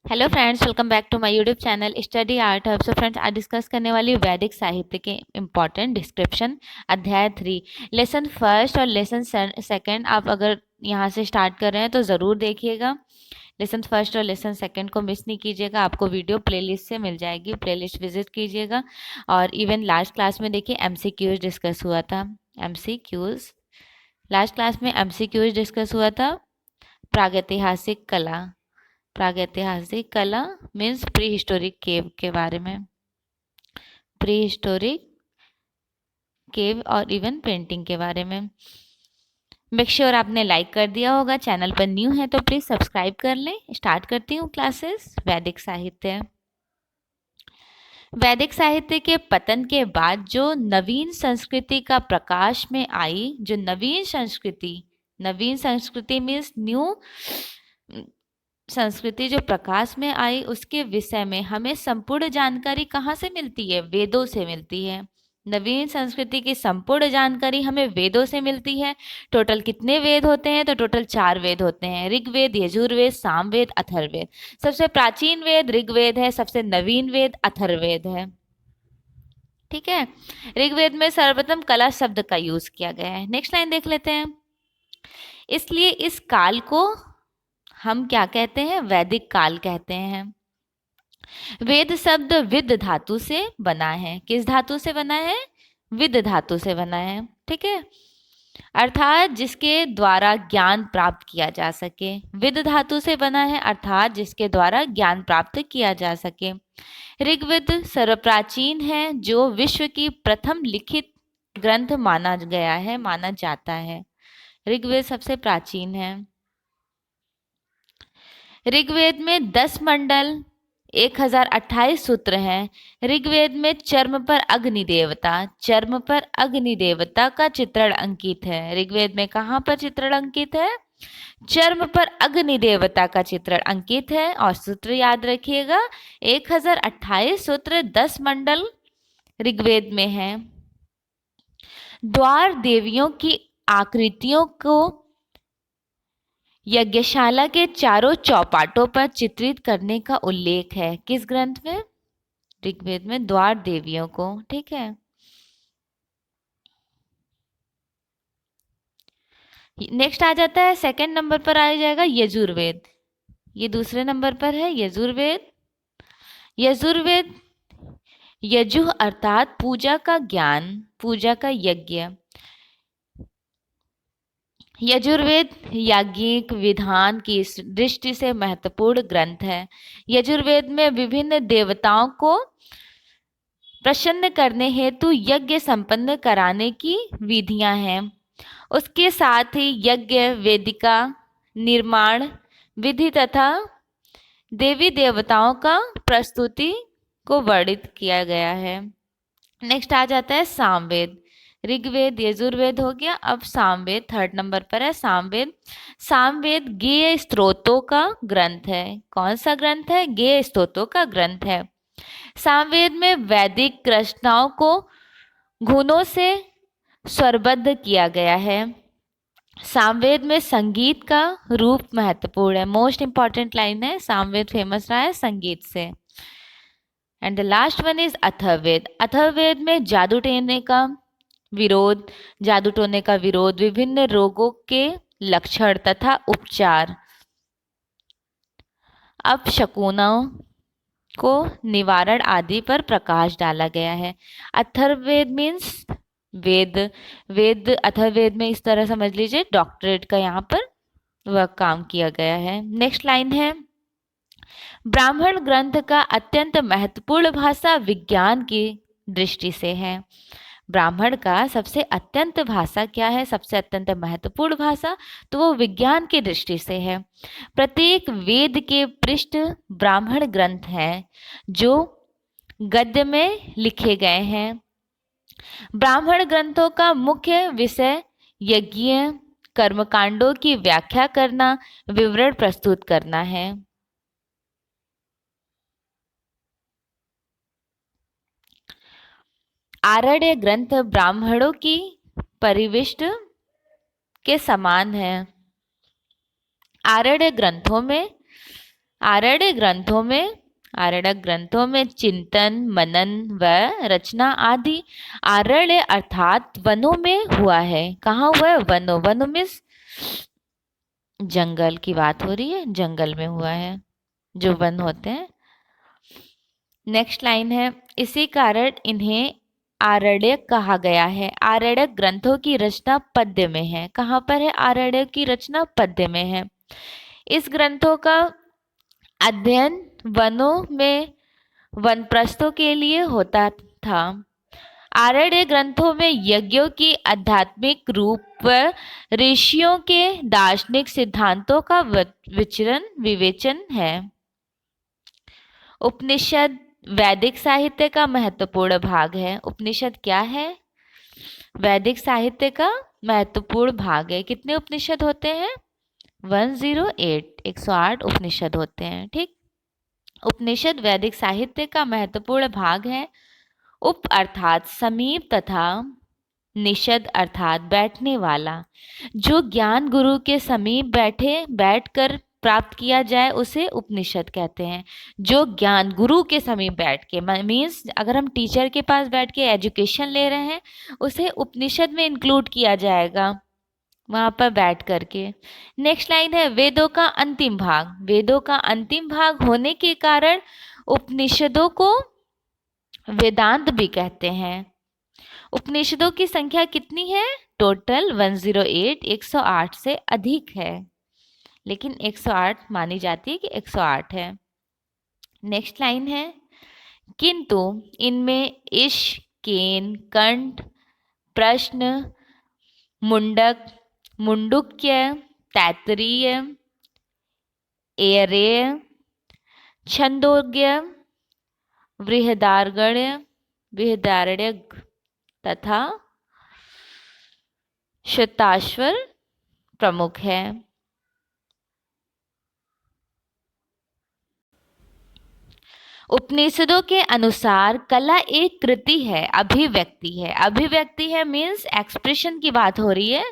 Hello friends, welcome back to my YouTube channel study art hub. So friends, आज discuss करने वाली वैदिक साहित्य के इम्पॉर्टेंट डिस्क्रिप्शन, अध्याय 3, लेसन फर्स्ट और लेसन सेकंड। आप अगर यहाँ से स्टार्ट कर रहे हैं तो ज़रूर देखिएगा। लेसन फर्स्ट और लेसन सेकंड को मिस नहीं कीजिएगा, आपको वीडियो प्लेलिस्ट से मिल जाएगी, प्लेलिस्ट विजिट कीजिएगा। और इवन लास्ट क्लास में देखिए MCQs डिस्कस हुआ था। MCQs लास्ट क्लास में MCQs डिस्कस हुआ था। प्रागैतिहासिक कला, प्रागैतिहासिक कला मीन्स प्री हिस्टोरिक केव के बारे में, प्री हिस्टोरिक केव और इवन पेंटिंग के बारे में। मेक श्योर आपने लाइक कर दिया होगा। चैनल पर न्यू है तो प्लीज सब्सक्राइब कर लें। स्टार्ट करती हूँ क्लासेस। वैदिक साहित्य। वैदिक साहित्य के पतन के बाद जो नवीन संस्कृति का प्रकाश में आई, जो नवीन संस्कृति मीन्स न्यू संस्कृति जो प्रकाश में आई, उसके विषय में हमें संपूर्ण जानकारी कहाँ से मिलती है? वेदों से मिलती है। नवीन संस्कृति की संपूर्ण जानकारी हमें वेदों से मिलती है। टोटल कितने वेद होते हैं? तो टोटल 4 वेद होते हैं, ऋग्वेद, यजुर्वेद, सामवेद, अथर्ववेद। सबसे प्राचीन वेद ऋग्वेद है, सबसे नवीन वेद अथर्ववेद है। ठीक है। ऋग्वेद में सर्वप्रथम कला शब्द का यूज किया गया है। नेक्स्ट लाइन देख लेते हैं। इसलिए इस काल को हम क्या कहते हैं? वैदिक काल कहते हैं। वेद शब्द विद धातु से बना है। किस धातु से बना है? विद धातु से बना है। ठीक है, अर्थात जिसके द्वारा ज्ञान प्राप्त किया जा सके। विद धातु से बना है अर्थात जिसके द्वारा ज्ञान प्राप्त किया जा सके। ऋग्वेद सर्वप्राचीन है, जो विश्व की प्रथम लिखित ग्रंथ माना गया है, माना जाता है। ऋग्वेद सबसे प्राचीन है। ऋग्वेद में 10 मंडल, 1028 सूत्र हैं। ऋग्वेद में चर्म पर अग्नि देवता का चित्रण अंकित है। ऋग्वेद में कहाँ पर चित्रण अंकित है? चर्म पर अग्नि देवता का चित्रण अंकित है। और सूत्र याद रखिएगा, 1028 सूत्र, 10 मंडल ऋग्वेद में है। द्वार देवियों की आकृतियों को यज्ञशाला के चारों चौपाटों पर चित्रित करने का उल्लेख है। किस ग्रंथ में? ऋग्वेद में द्वार देवियों को। ठीक है, नेक्स्ट आ जाता है, सेकंड नंबर पर आ जाएगा यजुर्वेद। ये दूसरे नंबर पर है यजुर्वेद। यजुर्वेद, यजुः अर्थात पूजा का ज्ञान, पूजा का यज्ञ। यजुर्वेद याज्ञिक विधान की दृष्टि से महत्वपूर्ण ग्रंथ है। यजुर्वेद में विभिन्न देवताओं को प्रसन्न करने हेतु यज्ञ संपन्न कराने की विधियां हैं। उसके साथ ही यज्ञ वेदिका निर्माण विधि तथा देवी देवताओं का प्रस्तुति को वर्णित किया गया है। नेक्स्ट आ जाता है सामवेद। ऋग्वेद यजुर्वेद हो गया, अब सामवेद थर्ड नंबर पर है। सामवेद गेय स्त्रोतों का ग्रंथ है। कौन सा ग्रंथ है? गेय स्त्रोतों का ग्रंथ है। सामवेद में वैदिक रचनाओं को गुणों से स्वरबद्ध किया गया है। सामवेद में संगीत का रूप महत्वपूर्ण है। मोस्ट इंपॉर्टेंट लाइन है, सामवेद फेमस रहा है संगीत से। And the last one is Atharvaveda. Atharvaveda में जादू टोने का विरोध, विभिन्न रोगों के लक्षण तथा उपचार, अपशकुनों को निवारण आदि पर प्रकाश डाला गया है। अथर्ववेद मीन्स वेद अथर्ववेद में इस तरह समझ लीजिए, डॉक्टरेट का यहाँ पर वह काम किया गया है। नेक्स्ट लाइन है, ब्राह्मण ग्रंथ का अत्यंत महत्वपूर्ण भाषा विज्ञान की दृष्टि से है। ब्राह्मण का सबसे अत्यंत भाषा क्या है? सबसे अत्यंत महत्वपूर्ण भाषा, तो वो विज्ञान की दृष्टि से है। प्रत्येक वेद के पृष्ठ ब्राह्मण ग्रंथ हैं जो गद्य में लिखे गए हैं। ब्राह्मण ग्रंथों का मुख्य विषय यज्ञ कर्मकांडों की व्याख्या करना, विवरण प्रस्तुत करना है। आरण्य ग्रंथ ब्राह्मणों की परिविष्ट के समान है। आरण्य ग्रंथों में आरण्य ग्रंथों में आरण्य ग्रंथों में चिंतन, मनन व रचना आदि आरण्य अर्थात वनों में हुआ है। कहाँ हुआ है? वनों। वनों मीन्स जंगल की बात हो रही है, जंगल में हुआ है, जो वन होते हैं। नेक्स्ट लाइन है, इसी कारण इन्हें आरण्य कहा गया है। आरण्य ग्रंथों की रचना पद्य में है। कहाँ पर है? आरण्य की रचना पद्य में है। इस ग्रंथों का अध्ययन वनों में वनप्रस्थों के लिए होता था। आरण्य ग्रंथों में यज्ञों की आध्यात्मिक रूप व ऋषियों के दार्शनिक सिद्धांतों का विवेचन है। उपनिषद वैदिक साहित्य का महत्वपूर्ण भाग है। उपनिषद क्या है? वैदिक साहित्य का महत्वपूर्ण भाग है। कितने उपनिषद होते हैं? 108 108 उपनिषद होते हैं। ठीक। उपनिषद वैदिक साहित्य का महत्वपूर्ण भाग है। उप अर्थात समीप तथा निषद अर्थात बैठने वाला। जो ज्ञान गुरु के समीप बैठकर प्राप्त किया जाए उसे उपनिषद कहते हैं। जो ज्ञान गुरु के समीप बैठ के, मीन्स अगर हम टीचर के पास बैठ के एजुकेशन ले रहे हैं उसे उपनिषद में इंक्लूड किया जाएगा, वहां पर बैठ करके। नेक्स्ट लाइन है, वेदों का अंतिम भाग। वेदों का अंतिम भाग होने के कारण उपनिषदों को वेदांत भी कहते हैं। उपनिषदों की संख्या कितनी है? टोटल 108 108 से अधिक है, लेकिन 108 मानी जाती है कि 108 है। नेक्स्ट लाइन है, किंतु इनमें ईश, केन, कंठ, प्रश्न, मुंडक, मुंडुक्य, तैतरीय, एयरेय, छंदोग्य, बृहदारण्यक तथा शताश्वर प्रमुख है। उपनिषदों के अनुसार कला एक कृति है, अभिव्यक्ति है। अभिव्यक्ति है मीन्स एक्सप्रेशन की बात हो रही है।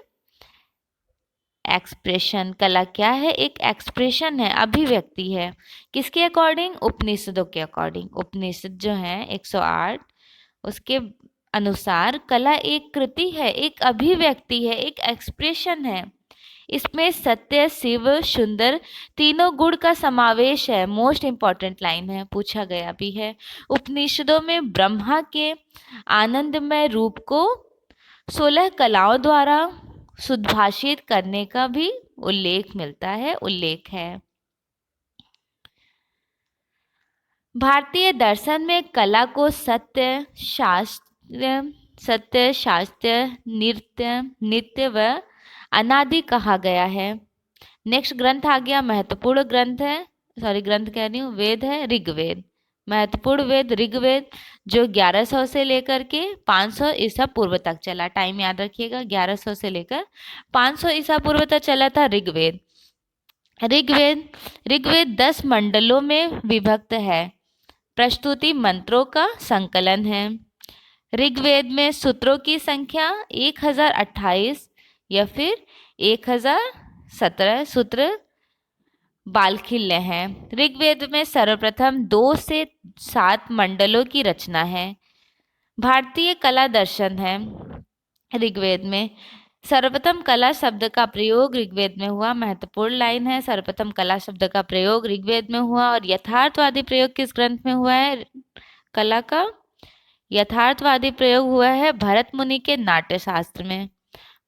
एक्सप्रेशन, कला क्या है? एक एक्सप्रेशन है, अभिव्यक्ति है। किसके अकॉर्डिंग? उपनिषदों के अकॉर्डिंग। उपनिषद जो है 108, उसके अनुसार कला एक कृति है, एक अभिव्यक्ति है, एक एक्सप्रेशन है। इसमें सत्य, शिव, सुंदर तीनों गुण का समावेश है। मोस्ट इंपॉर्टेंट लाइन है, पूछा गया भी है। उपनिषदों में ब्रह्मा के आनंदमय रूप को 16 कलाओं द्वारा सुद्भाषित करने का भी उल्लेख मिलता है, उल्लेख है। भारतीय दर्शन में कला को सत्य, शास्त्र, नित्य व अनादि कहा गया है। नेक्स्ट ग्रंथ आ गया, महत्वपूर्ण ग्रंथ है, ग्रंथ कह रही हूँ, वेद है ऋग्वेद। महत्वपूर्ण वेद ऋग्वेद, जो 1100 से लेकर के 500 ईसा पूर्व तक चला। टाइम याद रखिएगा, 1100 से लेकर 500 ईसा पूर्व तक चला था ऋग्वेद। ऋग्वेद 10 मंडलों में विभक्त है। प्रस्तुति मंत्रों का संकलन है। ऋग्वेद में सूत्रों की संख्या 1028 या फिर 1017 सूत्र बालखिल्य हैं। ऋग्वेद में सर्वप्रथम 2 से 7 मंडलों की रचना है। भारतीय कला दर्शन है। ऋग्वेद में सर्वप्रथम कला शब्द का प्रयोग ऋग्वेद में हुआ। महत्वपूर्ण लाइन है, सर्वप्रथम कला शब्द का प्रयोग ऋग्वेद में हुआ। और यथार्थवादी प्रयोग किस ग्रंथ में हुआ है? कला का यथार्थवादी प्रयोग हुआ है भरत मुनि के नाट्य शास्त्र में।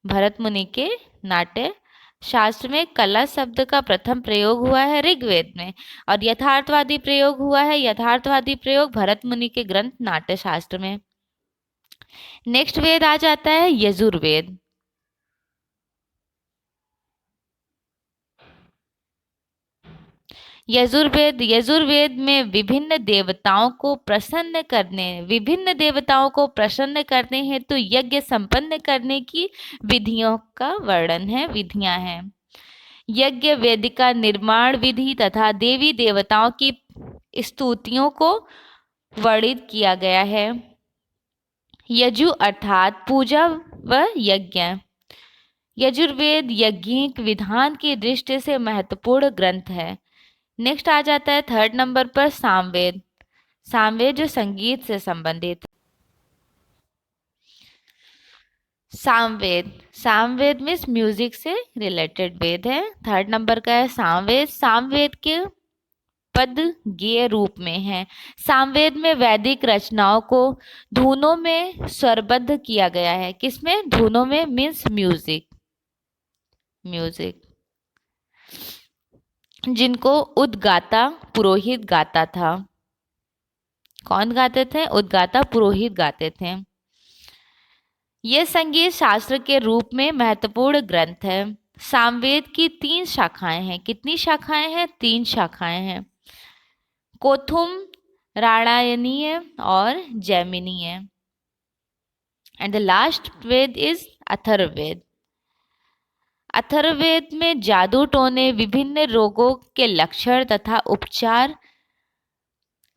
भरत मुनि के नाट्य शास्त्र में कला शब्द का प्रथम प्रयोग हुआ है ऋग्वेद में, और यथार्थवादी प्रयोग हुआ है, यथार्थवादी प्रयोग भरत मुनि के ग्रंथ नाट्य शास्त्र में। नेक्स्ट वेद आ जाता है यजुर्वेद। यजुर्वेद में विभिन्न देवताओं को प्रसन्न करने हेतु यज्ञ संपन्न करने की विधियों का वर्णन है, विधियां हैं। यज्ञ वेदिका निर्माण विधि तथा देवी देवताओं की स्तुतियों को वर्णित किया गया है। यजु अर्थात पूजा व यज्ञ। यजुर्वेद यज्ञिक विधान की दृष्टि से महत्वपूर्ण ग्रंथ है। नेक्स्ट आ जाता है थर्ड नंबर पर सामवेद। सामवेद जो संगीत से संबंधित। सामवेद, सामवेद मीन्स म्यूजिक से रिलेटेड वेद है। थर्ड नंबर का है सामवेद। सामवेद के पद गेय रूप में है। सामवेद में वैदिक रचनाओं को धुनों में स्वरबद्ध किया गया है। किसमें? धुनों में मीन्स म्यूजिक, म्यूजिक जिनको उद्गाता पुरोहित गाता था। कौन गाते थे? उद्गाता पुरोहित गाते थे। यह संगीत शास्त्र के रूप में महत्वपूर्ण ग्रंथ है। सामवेद की 3 शाखाएं हैं। कितनी शाखाएं हैं? 3 शाखाएं हैं। कोथुम, राणायनीय और Jaiminiya. And the last Veda is Atharvaveda. Atharvaveda में जादू टोने, विभिन्न रोगों के लक्षण तथा उपचार,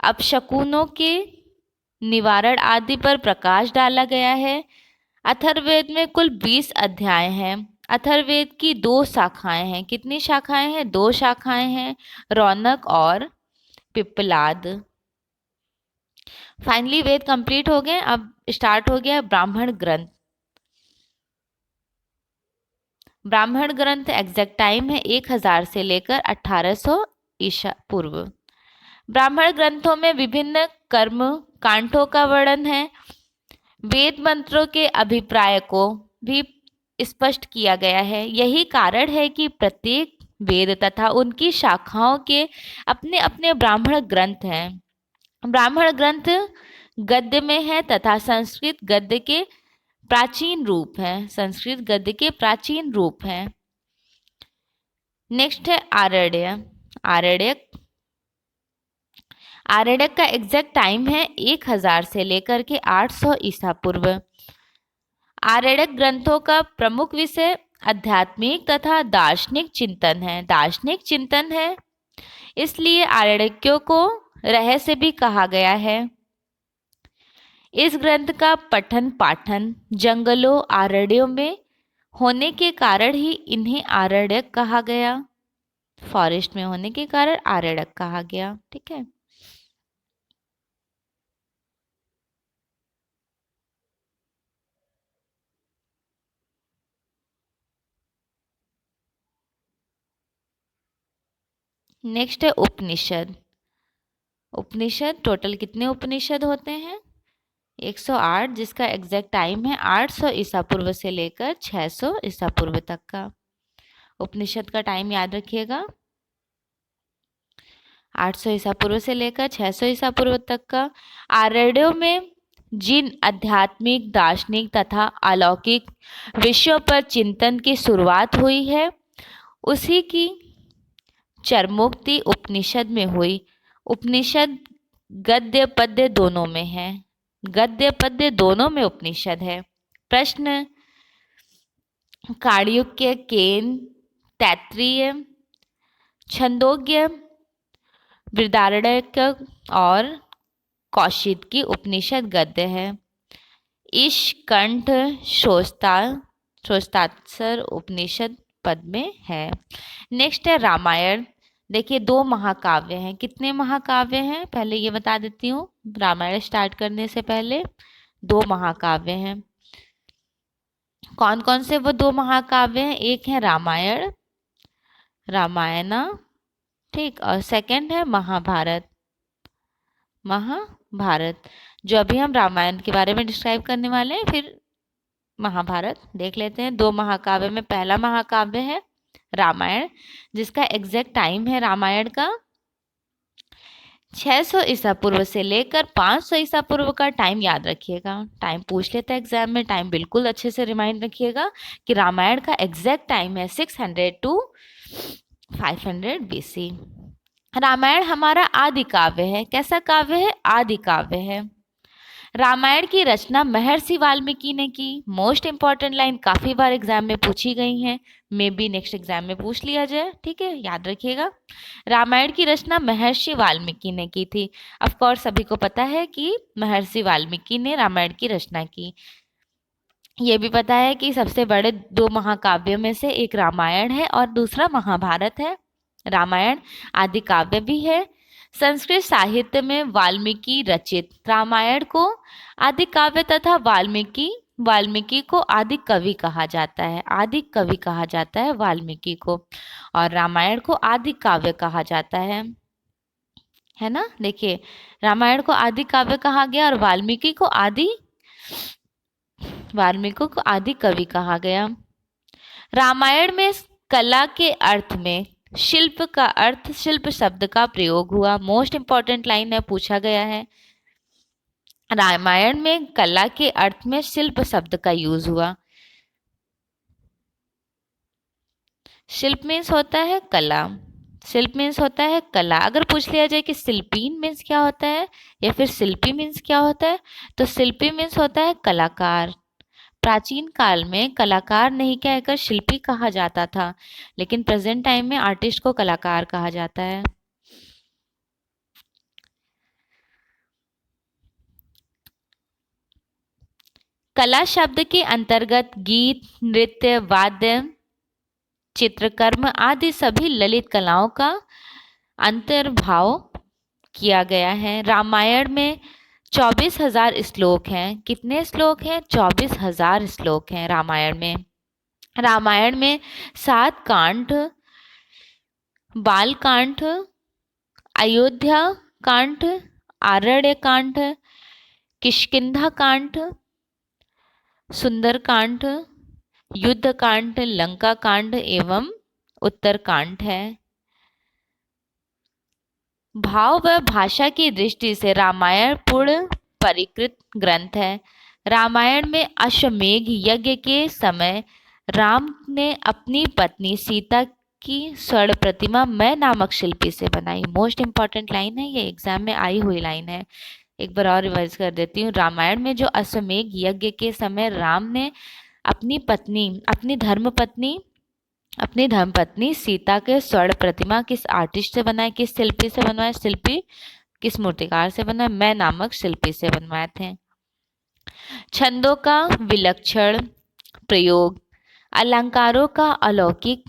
अपशकुनों के निवारण आदि पर प्रकाश डाला गया है। अथर्ववेद में कुल 20 अध्याय हैं। अथर्ववेद की 2 शाखाएं हैं। कितनी शाखाएं हैं? 2 शाखाएं हैं, रौनक और पिप्पलाद। फाइनली वेद कंप्लीट हो गए। अब स्टार्ट हो गया ब्राह्मण ग्रंथ। ब्राह्मण ग्रंथ एग्जैक्ट टाइम है 1000 से लेकर 1800 ईसा पूर्व। ब्राह्मण ग्रंथों में विभिन्न कर्म कांडों का वर्णन है। वेद मंत्रों के अभिप्राय को भी स्पष्ट किया गया है। यही कारण है कि प्रत्येक वेद तथा उनकी शाखाओं के अपने अपने ब्राह्मण ग्रंथ हैं। ब्राह्मण ग्रंथ गद्य में है तथा संस्कृत गद्य के प्राचीन रूप है। संस्कृत गद्य के प्राचीन रूप है। नेक्स्ट है आरण्य। आरण्यक। आरण्यक का एग्जैक्ट टाइम है 1000 से लेकर के 800 ईसा पूर्व। आरण्यक ग्रंथों का प्रमुख विषय आध्यात्मिक तथा दार्शनिक चिंतन है। दार्शनिक चिंतन है, इसलिए आरण्यकों को रहस्य भी कहा गया है। इस ग्रंथ का पठन पाठन जंगलों आरण्यों में होने के कारण ही इन्हें आरण्यक कहा गया। फॉरेस्ट में होने के कारण आरण्यक कहा गया। ठीक है। नेक्स्ट है उपनिषद। उपनिषद टोटल कितने उपनिषद होते हैं? 108, जिसका एग्जैक्ट टाइम है 800 ईसा पूर्व से लेकर 600 ईसा पूर्व तक का। उपनिषद का टाइम याद रखिएगा, 800 ईसा पूर्व से लेकर 600 ईसा पूर्व तक का। आरण्यों में जिन आध्यात्मिक, दार्शनिक तथा अलौकिक विषयों पर चिंतन की शुरुआत हुई है, उसी की चरमोक्ति उपनिषद में हुई। उपनिषद गद्य पद्य दोनों में है। गद्य पद्य दोनों में उपनिषद है। प्रश्न: काण्युक्य, केन, तैत्तिरीय, छंदोग्य, बृहदारण्यक और कौशिक की उपनिषद गद्य है। ईश, कंठ, श्रोतात्सर उपनिषद पद में है। नेक्स्ट है रामायण। देखिए 2 महाकाव्य हैं। कितने महाकाव्य हैं पहले ये बता देती हूँ। रामायण स्टार्ट करने से पहले 2 महाकाव्य हैं। कौन कौन से वो 2 महाकाव्य हैं? एक है रामायण, रामायणा, ठीक, और सेकंड है महाभारत। महाभारत, जो अभी हम रामायण के बारे में डिस्क्राइब करने वाले हैं, फिर महाभारत देख लेते हैं। 2 महाकाव्य में पहला महाकाव्य है रामायण, जिसका एग्जैक्ट टाइम है रामायण का 600 ईसा पूर्व से लेकर 500 ईसा पूर्व का। टाइम याद रखिएगा, टाइम पूछ लेता है एग्जाम में। टाइम बिल्कुल अच्छे से रिमाइंड रखिएगा कि रामायण का एग्जैक्ट टाइम है 600 टू 500 BC। रामायण हमारा आदि काव्य है। कैसा काव्य है? आदि काव्य है। रामायण की रचना महर्षि वाल्मीकि ने की। मोस्ट इंपॉर्टेंट लाइन, काफी बार एग्जाम में पूछी गई हैं, मे बी नेक्स्ट एग्जाम में पूछ लिया जाए, ठीक है, याद रखिएगा। रामायण की रचना महर्षि वाल्मीकि ने की थी। ऑफ कोर्स सभी को पता है कि महर्षि वाल्मीकि ने रामायण की रचना की। ये भी पता है कि सबसे बड़े दो महाकाव्यों में से एक रामायण है और दूसरा महाभारत है। रामायण आदि काव्य भी है। संस्कृत साहित्य में वाल्मीकि रचित रामायण को आदि काव्य तथा वाल्मीकि वाल्मीकि को आदि कवि कहा जाता है। आदि कवि कहा जाता है वाल्मीकि को, और रामायण को आदि काव्य कहा जाता है ना। देखिए, रामायण को आदि काव्य कहा गया और वाल्मीकि को आदि कवि कहा गया। रामायण में कला के अर्थ में शिल्प का अर्थ शिल्प शब्द का प्रयोग हुआ। मोस्ट इंपॉर्टेंट लाइन है, पूछा गया है। रामायण में कला के अर्थ में शिल्प शब्द का यूज हुआ। शिल्प मीन्स होता है कला। शिल्प मीन्स होता है कला। अगर पूछ लिया जाए कि शिल्पीन मीन्स क्या होता है या फिर शिल्पी मीन्स क्या होता है, तो शिल्पी मीन्स होता है कलाकार। प्राचीन काल में कलाकार नहीं कहकर शिल्पी कहा जाता था, लेकिन प्रेजेंट टाइम में आर्टिस्ट को कलाकार कहा जाता है। कला शब्द के अंतर्गत गीत, नृत्य, वाद्य, चित्रकर्म आदि सभी ललित कलाओं का अंतर्भाव किया गया है। रामायण में 24,000 श्लोक हैं। कितने श्लोक हैं? 24,000 श्लोक हैं रामायण में। रामायण में 7 कांड, बाल कांड, अयोध्या कांड, आरण्य कांड, किष्किंधा कांड, सुंदर कांड, युद्ध कांड, लंका कांड एवं उत्तर कांड है। भाव व भाषा की दृष्टि से रामायण पूर्ण परिष्कृत ग्रंथ है। रामायण में अश्वमेध यज्ञ के समय राम ने अपनी पत्नी सीता की स्वर्ण प्रतिमा मैं नामक शिल्पी से बनाई। मोस्ट इंपॉर्टेंट लाइन है, ये एग्जाम में आई हुई लाइन है। एक बार और रिवाइज कर देती हूँ। रामायण में जो अश्वमेध यज्ञ के समय राम ने अपनी पत्नी, अपनी धर्मपत्नी सीता के स्वर्ण प्रतिमा किस आर्टिस्ट से बनाए, किस शिल्पी से बनवाए? शिल्पी किस मूर्तिकार से बनाए? मैं नामक शिल्पी से बनवाए थे। छंदों का विलक्षण प्रयोग, अलंकारों का अलौकिक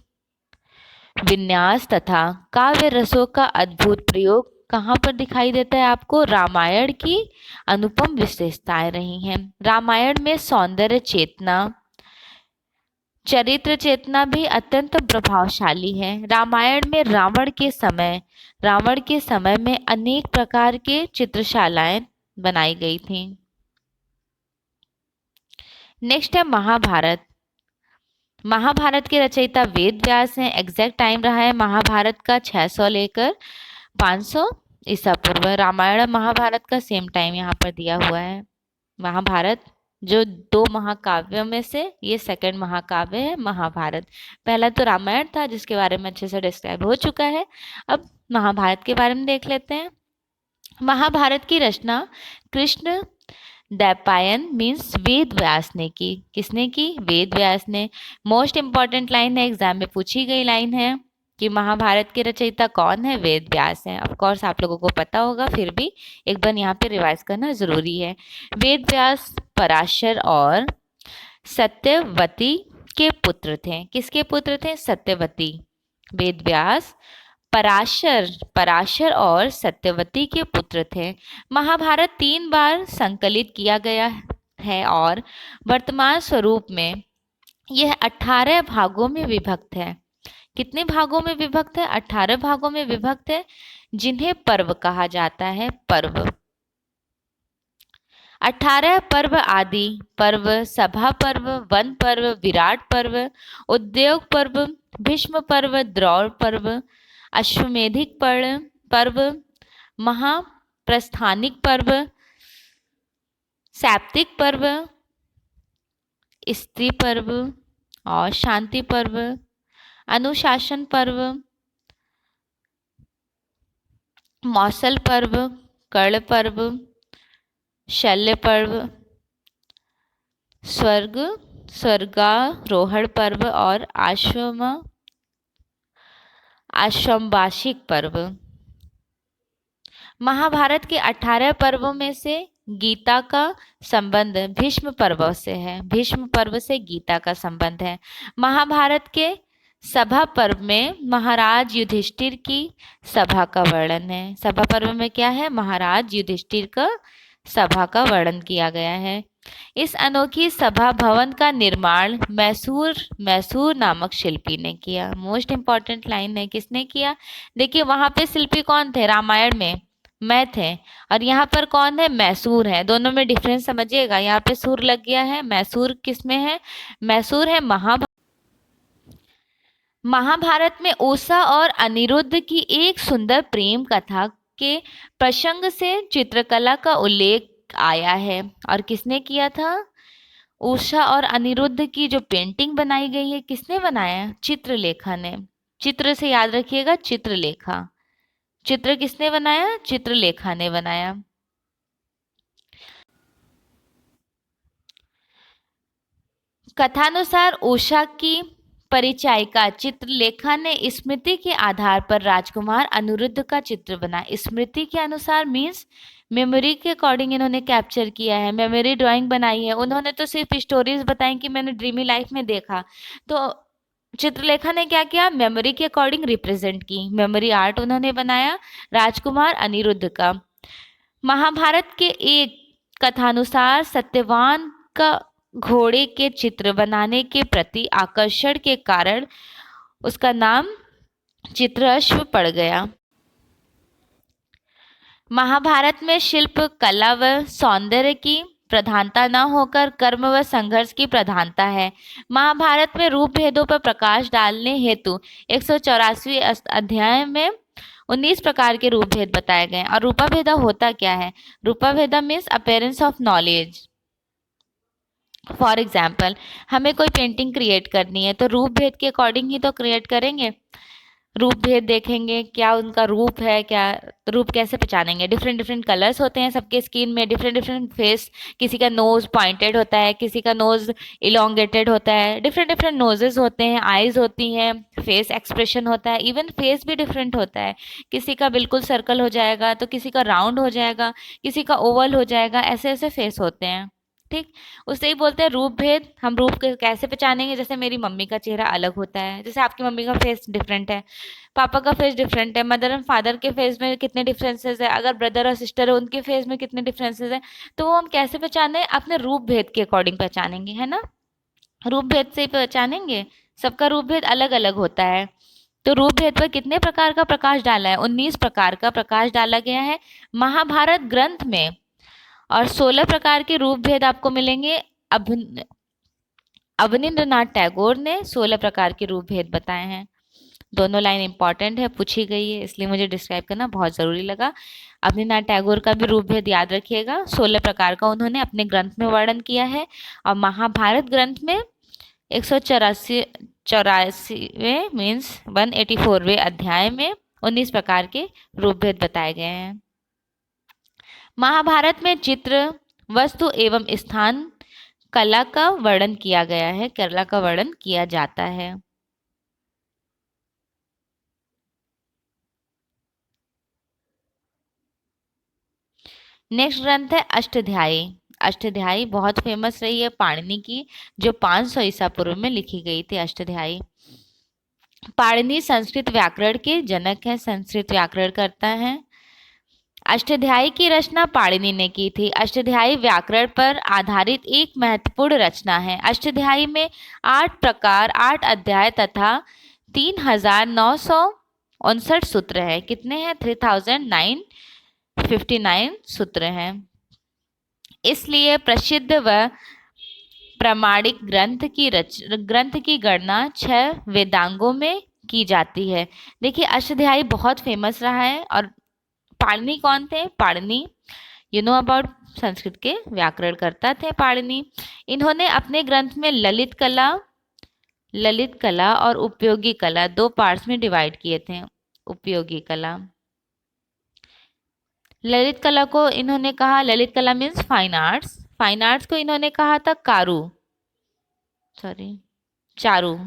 विन्यास तथा काव्य रसों का अद्भुत प्रयोग कहाँ पर दिखाई देता है आपको? रामायण की अनुपम विशेषताएं रही हैं। रामायण में सौंदर्य चेतना, चरित्र चेतना भी अत्यंत प्रभावशाली है। रामायण में रावण के समय में अनेक प्रकार के चित्रशालाएं बनाई गई थीं। नेक्स्ट है महाभारत। महाभारत के रचयिता वेद व्यास हैं। एग्जैक्ट टाइम रहा है महाभारत का 600 लेकर 500 ईसा पूर्व। रामायण और महाभारत का सेम टाइम यहाँ पर दिया हुआ है। महाभारत जो 2 महाकाव्यों में से ये सेकंड महाकाव्य है महाभारत। पहला तो रामायण था जिसके बारे में अच्छे से डिस्क्राइब हो चुका है। अब महाभारत के बारे में देख लेते हैं। महाभारत की रचना कृष्ण द्वैपायन मीन्स वेद व्यास ने की। किसने की? वेद व्यास ने। मोस्ट इंपॉर्टेंट लाइन है, एग्जाम में पूछी गई लाइन है कि महाभारत के रचयिता कौन है? वेद व्यास है। ऑफ कोर्स आप लोगों को पता होगा, फिर भी एक बार यहाँ पे रिवाइज करना जरूरी है। वेद व्यास पराशर और सत्यवती के पुत्र थे। किसके पुत्र थे? सत्यवती। वेद व्यास पराशर और सत्यवती के पुत्र थे। महाभारत 3 बार संकलित किया गया है और वर्तमान स्वरूप में यह 18 भागों में विभक्त है। कितने भागों में विभक्त है? 18 भागों में विभक्त है, जिन्हें पर्व कहा जाता है। पर्व 18 पर्व आदि पर्व, सभा पर्व, वन पर्व, विराट पर्व, उद्योग पर्व, भीष्म पर्व, द्रोण पर्व, अश्वमेधिक पर्व, महाप्रस्थानिक पर्व, सैप्तिक पर्व, स्त्री पर्व और शांति पर्व, अनुशासन पर्व, मौसल पर्व, कर्ण पर्व, शल्य पर्व, स्वर्ग स्वर्गारोहण पर्व और आश्वम्बाशिक पर्व। महाभारत के 18 पर्वों में से गीता का संबंध भीष्म पर्व से है। भीष्म पर्व से गीता का संबंध है। महाभारत के सभा पर्व में महाराज युधिष्ठिर की सभा का वर्णन है। सभा पर्व में क्या है? महाराज युधिष्ठिर का सभा का वर्णन किया गया है। इस अनोखी सभा भवन का निर्माण मैसूर नामक शिल्पी ने किया। मोस्ट इंपॉर्टेंट लाइन है, किसने किया? देखिए वहां पे शिल्पी कौन थे? रामायण में मैं थे, और यहाँ पर कौन है? मैसूर है। दोनों में डिफरेंस समझिएगा। यहाँ पे सूर लग गया है, मैसूर किस में है? मैसूर है महाभारत में उषा और अनिरुद्ध की एक सुंदर प्रेम कथा के प्रसंग से चित्रकला का उल्लेख आया है। और किसने किया था? उषा और अनिरुद्ध की जो पेंटिंग बनाई गई है, किसने बनाया? चित्रलेखा ने। चित्र से याद रखिएगा, चित्रलेखा। चित्र किसने बनाया? चित्रलेखा ने बनाया। कथानुसार उषा की परिचायिका चित्रलेखा ने स्मृति के आधार पर राजकुमार अनिरुद्ध का चित्र बनाया। स्मृति के अनुसार मीन्स मेमोरी के अकॉर्डिंग इन्होंने कैप्चर किया है, मेमोरी ड्राइंग बनाई है। उन्होंने तो सिर्फ स्टोरीज बताई कि मैंने ड्रीमी लाइफ में देखा, तो चित्रलेखा ने क्या किया? मेमोरी के अकॉर्डिंग रिप्रेजेंट की, मेमोरी आर्ट उन्होंने बनाया राजकुमार अनिरुद्ध का। महाभारत के एक कथानुसार सत्यवान का घोड़े के चित्र बनाने के प्रति आकर्षण के कारण उसका नाम चित्रअश्व पड़ गया। महाभारत में शिल्प कला व सौंदर्य की प्रधानता न होकर कर्म व संघर्ष की प्रधानता है। महाभारत में रूप भेदों पर प्रकाश डालने हेतु 184वें अध्याय में 19 प्रकार के रूप भेद बताए गए। और रूपा भेदा होता क्या है? रूपा भेदा means appearance of knowledge. For example, हमें कोई पेंटिंग क्रिएट करनी है तो रूप भेद के अकॉर्डिंग ही तो क्रिएट करेंगे। रूप भेद देखेंगे, क्या उनका रूप है, क्या रूप कैसे पहचानेंगे? डिफरेंट डिफरेंट कलर्स होते हैं सबके स्किन में, डिफरेंट डिफरेंट फेस, किसी का नोज पॉइंटेड होता है, किसी का नोज इलोंगेटेड होता है, डिफरेंट डिफरेंट नोजेस होते हैं, आईज होती हैं, फेस एक्सप्रेशन होता है, इवन फेस भी डिफरेंट होता है। किसी का बिल्कुल सर्कल हो जाएगा तो किसी का राउंड हो जाएगा, किसी का ओवल हो जाएगा, ऐसे ऐसे फेस होते हैं। ठीक, उससे ही बोलते हैं रूप भेद। हम रूप कैसे पहचानेंगे? जैसे मेरी मम्मी का चेहरा अलग होता है, जैसे आपकी मम्मी का फेस डिफरेंट है, पापा का फेस डिफरेंट है, मदर एंड फादर के फेस में कितने डिफरेंसेस है, अगर ब्रदर और सिस्टर है उनके फेस में कितने डिफरेंसेस है, तो वो हम कैसे पहचाने? अपने रूप भेद के अकॉर्डिंग पहचानेंगे, है ना? रूप भेद से ही पहचानेंगे। सबका रूप भेद अलग अलग होता है। तो रूप भेद पर कितने प्रकार का प्रकाश डाला है? 19 प्रकार का प्रकाश डाला गया है महाभारत ग्रंथ में। और 16 प्रकार के रूप भेद आपको मिलेंगे। अवनींद्रनाथ टैगोर ने 16 प्रकार के रूप भेद बताए हैं। दोनों लाइन इंपॉर्टेंट है, पूछी गई है, इसलिए मुझे डिस्क्राइब करना बहुत ज़रूरी लगा। अवनींद्रनाथ टैगोर का भी रूप भेद याद रखिएगा। 16 प्रकार का उन्होंने अपने ग्रंथ में वर्णन किया है। और महाभारत ग्रंथ में 184वें मीन्स 184वें अध्याय में 19 प्रकार के रूप भेद बताए गए हैं। महाभारत में चित्र, वस्तु एवं स्थान, कला का वर्णन किया गया है, कला का वर्णन किया जाता है। नेक्स्ट ग्रंथ है अष्टध्यायी। अष्टध्यायी बहुत फेमस रही है पाणिनि की, जो 500 ईसा पूर्व में लिखी गई थी। अष्टध्यायी पाणिनि संस्कृत व्याकरण के जनक है, संस्कृत व्याकरण करता है। अष्टध्यायी की रचना पाणिनि ने की थी। अष्टध्यायी व्याकरण पर आधारित एक महत्वपूर्ण रचना है। अष्टध्यायी में 8 प्रकार, 8 अध्याय तथा 3959 सूत्र है। कितने हैं? 3959 सूत्र हैं। इसलिए प्रसिद्ध व प्रामाणिक ग्रंथ की गणना 6 वेदांगों में की जाती है। देखिए अष्टध्यायी बहुत फेमस रहा है। और पाणिनि कौन थे? Panini you know about, Sanskrit के व्याकरण करता थे पाणिनि। इन्होंने अपने ग्रंथ में ललित कला और उपयोगी कला 2 पार्ट्स में डिवाइड किए थे। उपयोगी कला, ललित कला को इन्होंने कहा, ललित कला means fine arts, fine arts को इन्होंने कहा था कारू, सॉरी चारू,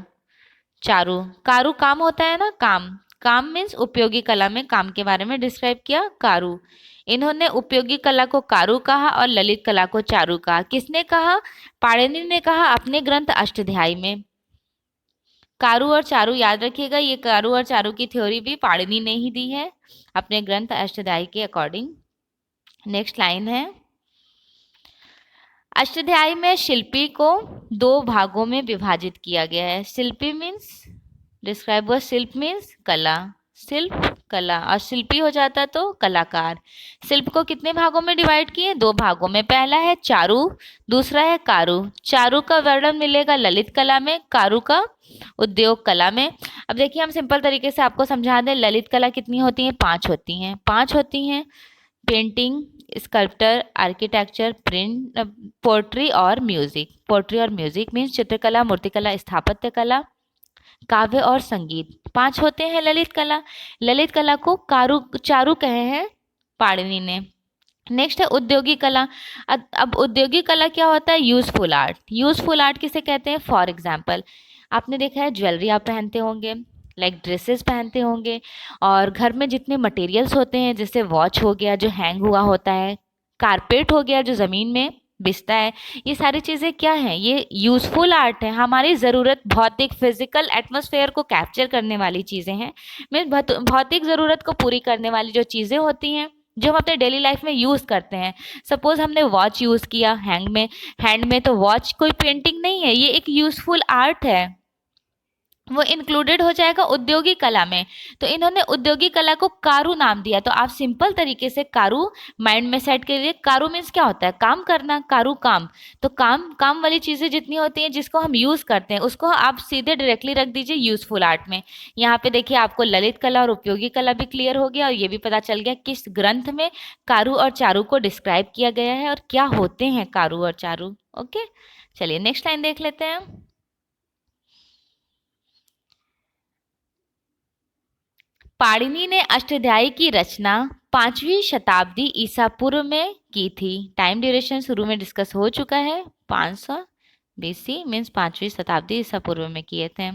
चारू, कारू काम होता है ना, काम, काम मीन्स उपयोगी कला में काम के बारे में डिस्क्राइब किया, कारू। इन्होंने उपयोगी कला को कारू कहा और ललित कला को चारू कहा। किसने कहा? पाणिनि ने कहा अपने ग्रंथ अष्टाध्यायी में। कारू और चारू याद रखिएगा, ये कारू और चारू की थ्योरी भी पाणिनि ने ही दी है अपने ग्रंथ अष्टाध्यायी के अकॉर्डिंग। नेक्स्ट लाइन है, अष्टाध्यायी में शिल्पी को दो भागों में विभाजित किया गया है। शिल्पी मीन्स डिस्क्राइब हुआ, शिल्प मीन्स कला, शिल्प कला, और शिल्पी हो जाता तो कलाकार। शिल्प को कितने भागों में डिवाइड किए? दो भागों में। पहला है चारू, दूसरा है कारू। चारू का वर्णन मिलेगा ललित कला में, कारू का उद्योग कला में। अब देखिए हम सिंपल तरीके से आपको समझा दें, ललित कला कितनी होती है? 5 होती हैं, 5 होती हैं, painting, sculpture, architecture, print, pottery और म्यूजिक। पोट्री और म्यूजिक मीन्स चित्रकला, मूर्तिकला, स्थापत्य कला, काव्य और संगीत। 5 होते हैं ललित कला। ललित कला को कारू चारू कहे हैं पाणिनि ने। नेक्स्ट है उद्योगी कला। अब उद्योगी कला क्या होता है? Useful art. यूजफुल आर्ट किसे कहते हैं? फॉर एग्जाम्पल आपने देखा है ज्वेलरी आप पहनते होंगे, लाइक ड्रेसेस पहनते होंगे, और घर में जितने मटेरियल्स होते हैं, जैसे वॉच हो गया जो हैंग हुआ होता है, कारपेट हो गया जो ज़मीन में बिछता है, ये सारी चीज़ें क्या हैं? ये यूज़फुल आर्ट है, हमारी ज़रूरत, भौतिक फिजिकल एटमॉस्फेयर को कैप्चर करने वाली चीज़ें हैं। मीन्स भौतिक ज़रूरत को पूरी करने वाली जो चीज़ें होती हैं जो हम अपने डेली लाइफ में यूज़ करते हैं। सपोज हमने वॉच यूज़ किया हैंड में, तो वॉच कोई पेंटिंग नहीं है, ये एक यूज़फुल आर्ट है, वो इंक्लूडेड हो जाएगा उद्योगी कला में। तो इन्होंने उद्योगी कला को कारू नाम दिया। तो आप सिंपल तरीके से कारू माइंड में सेट करिए। कारू मीन्स क्या होता है? काम करना, कारू काम। तो काम वाली चीज़ें जितनी होती हैं जिसको हम यूज़ करते हैं उसको आप सीधे डायरेक्टली रख दीजिए यूजफुल आर्ट में। यहाँ पे देखिए आपको ललित कला और उपयोगी कला भी क्लियर हो गया, और ये भी पता चल गया किस ग्रंथ में कारू और चारू को डिस्क्राइब किया गया है और क्या होते हैं कारू और चारू। ओके, चलिए नेक्स्ट लाइन देख लेते हैं। पाणिनि ने अष्टाध्यायी की रचना 5वीं शताब्दी ईसा पूर्व में की थी। टाइम ड्यूरेशन शुरू में डिस्कस हो चुका है, 500 BC मीन्स 5वीं शताब्दी ईसा पूर्व में किए थे।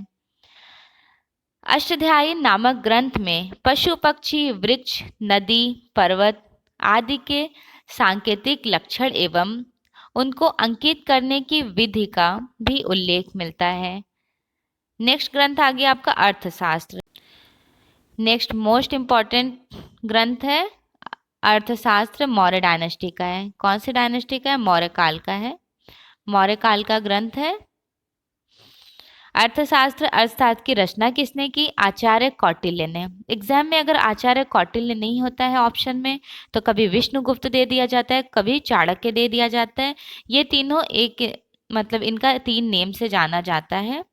अष्टाध्यायी नामक ग्रंथ में पशु पक्षी वृक्ष नदी पर्वत आदि के सांकेतिक लक्षण एवं उनको अंकित करने की विधि का भी उल्लेख मिलता है। नेक्स्ट ग्रंथ आ गया आपका अर्थशास्त्र। नेक्स्ट मोस्ट इम्पॉर्टेंट ग्रंथ है अर्थशास्त्र, मौर्य डायनेस्टी का है। कौन सी डायनेस्टी का है? मौर्य काल का है, मौर्य काल का ग्रंथ है अर्थशास्त्र। अर्थशास्त्र की रचना किसने की? आचार्य कौटिल्य ने। एग्जाम में अगर आचार्य कौटिल्य नहीं होता है ऑप्शन में तो कभी विष्णुगुप्त दे दिया जाता है, कभी चाणक्य दे दिया जाता है। ये तीनों एक, मतलब इनका 3 नेम से जाना जाता है।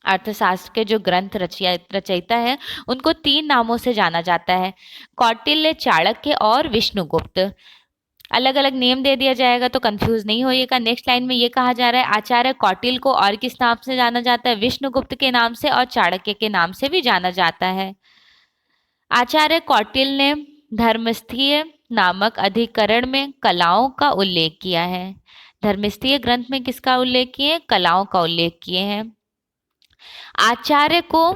अर्थशास्त्र के जो ग्रंथ रचयिता है उनको 3 नामों से जाना जाता है, कौटिल्य, चाणक्य और विष्णुगुप्त। अलग अलग नेम दे दिया जाएगा तो कंफ्यूज नहीं होइएगा। नेक्स्ट लाइन में ये कहा जा रहा है आचार्य कौटिल्य को और किस नाम से जाना जाता है? विष्णुगुप्त के नाम से और चाणक्य के नाम से भी जाना जाता है। आचार्य कौटिल्य ने धर्मस्थीय नामक अधिकरण में कलाओं का उल्लेख किया है। धर्मस्थीय ग्रंथ में किसका उल्लेख किए? कलाओं का उल्लेख किए हैं। आचार्य को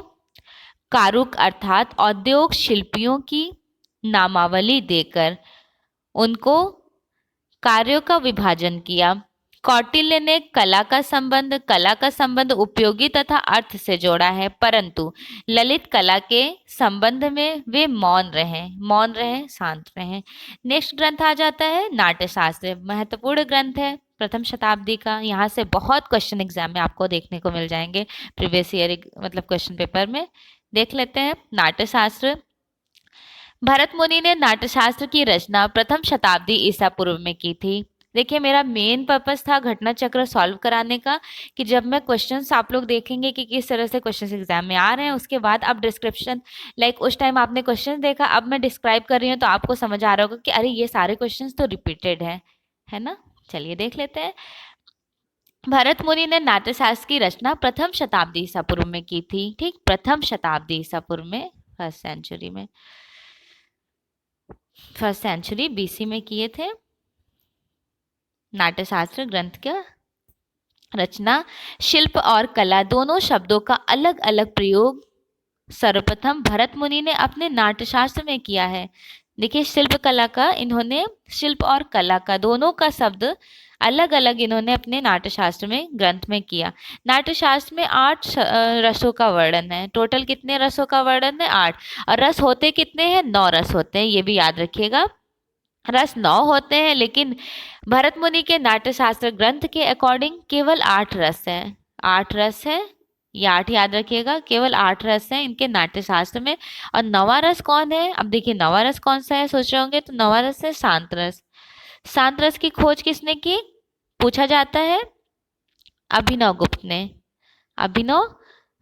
कारुक अर्थात औद्योग शिल्पियों की नामावली देकर उनको कार्यों का विभाजन किया। कौटिल्य ने कला का संबंध उपयोगी तथा अर्थ से जोड़ा है, परंतु ललित कला के संबंध में वे मौन रहे, शांत रहे। नेक्स्ट ग्रंथ आ जाता है नाट्यशास्त्र। महत्वपूर्ण ग्रंथ है प्रथम शताब्दी का। यहाँ से बहुत क्वेश्चन एग्जाम में आपको देखने को मिल जाएंगे, प्रीवियस ईयर मतलब क्वेश्चन पेपर में। देख लेते हैं नाट्यशास्त्र। भरत मुनि ने नाट्यशास्त्र की रचना प्रथम शताब्दी ईसा पूर्व में की थी। देखिए मेरा मेन पर्पस था घटना चक्र सॉल्व कराने का, कि जब मैं क्वेश्चंस आप लोग देखेंगे कि किस तरह से क्वेश्चंस एग्जाम में आ रहे हैं, उसके बाद आप डिस्क्रिप्शन, लाइक उस टाइम आपने क्वेश्चन देखा, अब मैं डिस्क्राइब कर रही हूँ तो आपको समझ आ रहा होगा कि अरे ये सारे क्वेश्चंस तो रिपीटेड है ना। चलिए देख लेते हैं। भरत मुनि ने नाट्यशास्त्र की रचना प्रथम शताब्दी ईसा पूर्व में की थी। ठीक, प्रथम शताब्दी ईसा पूर्व में, 1st सेंचुरी में। फर्स्ट सेंचुरी BC में किए थे। नाट्यशास्त्र ग्रंथ का रचना। शिल्प और कला दोनों शब्दों का अलग अलग प्रयोग सर्वप्रथम भरत मुनि ने अपने नाट्यशास्त्र में किया है। देखिए, शिल्प कला का इन्होंने, शिल्प और कला का दोनों का शब्द अलग अलग इन्होंने अपने नाट्यशास्त्र में, ग्रंथ में किया। नाट्यशास्त्र में 8 रसों का वर्णन है। टोटल कितने रसों का वर्णन है? 8। और रस होते कितने हैं? 9 रस होते हैं, ये भी याद रखिएगा। रस 9 होते हैं, लेकिन भरत मुनि के नाट्यशास्त्र ग्रंथ के अकॉर्डिंग केवल 8 रस है। 8 रस है, ये 8 याद रखिएगा। केवल 8 रस हैं इनके नाट्यशास्त्र में। और नवा रस कौन है? अब देखिए, नवा रस कौन सा है सोच रहे होंगे, तो नवा रस है शांत रस। शांत रस की खोज किसने की? पूछा जाता है अभिनव गुप्त ने। अभिनव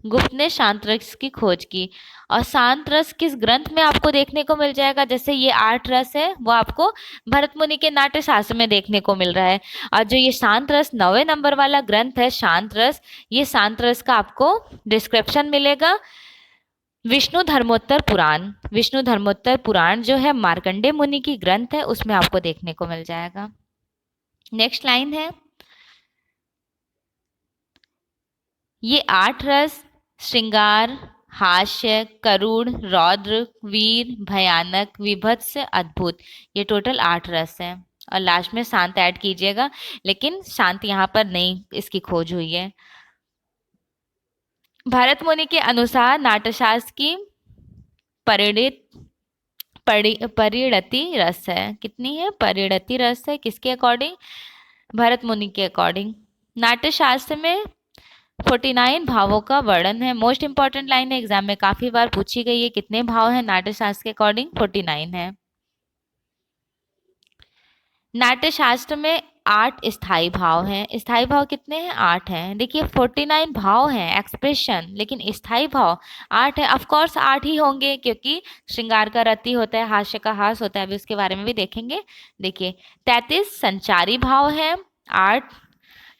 गुप्त ने शांत रस की खोज की। और शांत रस किस ग्रंथ में आपको देखने को मिल जाएगा? जैसे ये 8 रस है, वो आपको भरत मुनि के नाट्य शास्त्र में देखने को मिल रहा है। और जो ये शांत रस 9वें नंबर वाला ग्रंथ है शांत रस, ये शांत रस का आपको डिस्क्रिप्शन मिलेगा विष्णु धर्मोत्तर पुराण। विष्णु धर्मोत्तर पुराण जो है मार्कंडे मुनि की ग्रंथ है, उसमें आपको देखने को मिल जाएगा। नेक्स्ट लाइन है, ये 8 रस श्रृंगार, हास्य, करुण, रौद्र, वीर, भयानक, विभत्स, अद्भुत, ये टोटल 8 रस है। और लास्ट में शांत ऐड कीजिएगा, लेकिन शांत यहाँ पर नहीं इसकी खोज हुई है। भरत मुनि के अनुसार नाट्यशास्त्र की परिणति रस है। कितनी है? परिणति रस है। किसके अकॉर्डिंग? भरत मुनि के अकॉर्डिंग। नाट्यशास्त्र में 49 भावों का वर्णन है। मोस्ट इंपॉर्टेंट लाइन है, एग्जाम में काफी बार पूछी गई है। कितने भाव हैं नाट्यशास्त्र के अकॉर्डिंग? 49 है। नाट्यशास्त्र में 8 स्थायी भाव हैं। स्थायी भाव कितने हैं? 8 हैं। देखिए, 49 भाव हैं एक्सप्रेशन, लेकिन स्थायी भाव 8 है। ऑफ कोर्स 8 ही होंगे, क्योंकि श्रृंगार का रति होता है, हास्य का हास होता है, अभी उसके बारे में भी देखेंगे। देखिए, 33 संचारी भाव है, 8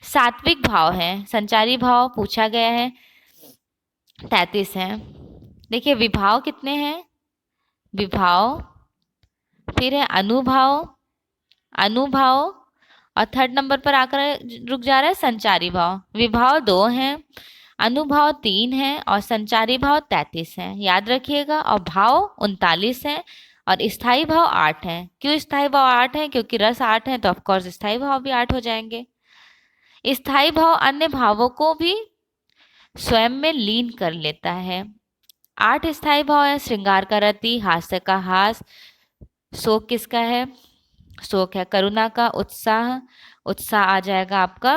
सात्विक भाव है। संचारी भाव पूछा गया है, 33 है। देखिए, विभाव कितने हैं? विभाव, फिर है अनुभाव, अनुभाव, और थर्ड नंबर पर आकर रुक जा रहा है संचारी भाव। विभाव 2 हैं, अनुभाव 3 है, और संचारी भाव 33 है, याद रखिएगा। और भाव 39 है, और स्थायी भाव 8 है। क्यों स्थायी भाव 8 है? क्योंकि रस 8 है, तो ऑफकोर्स स्थायी भाव भी 8 हो जाएंगे। स्थायी भाव अन्य भावों को भी स्वयं में लीन कर लेता है। 8 स्थायी भाव है, श्रृंगार का रति, हास्य का हास, शोक किसका है? शोक है। करुणा का उत्साह, उत्साह आ जाएगा आपका,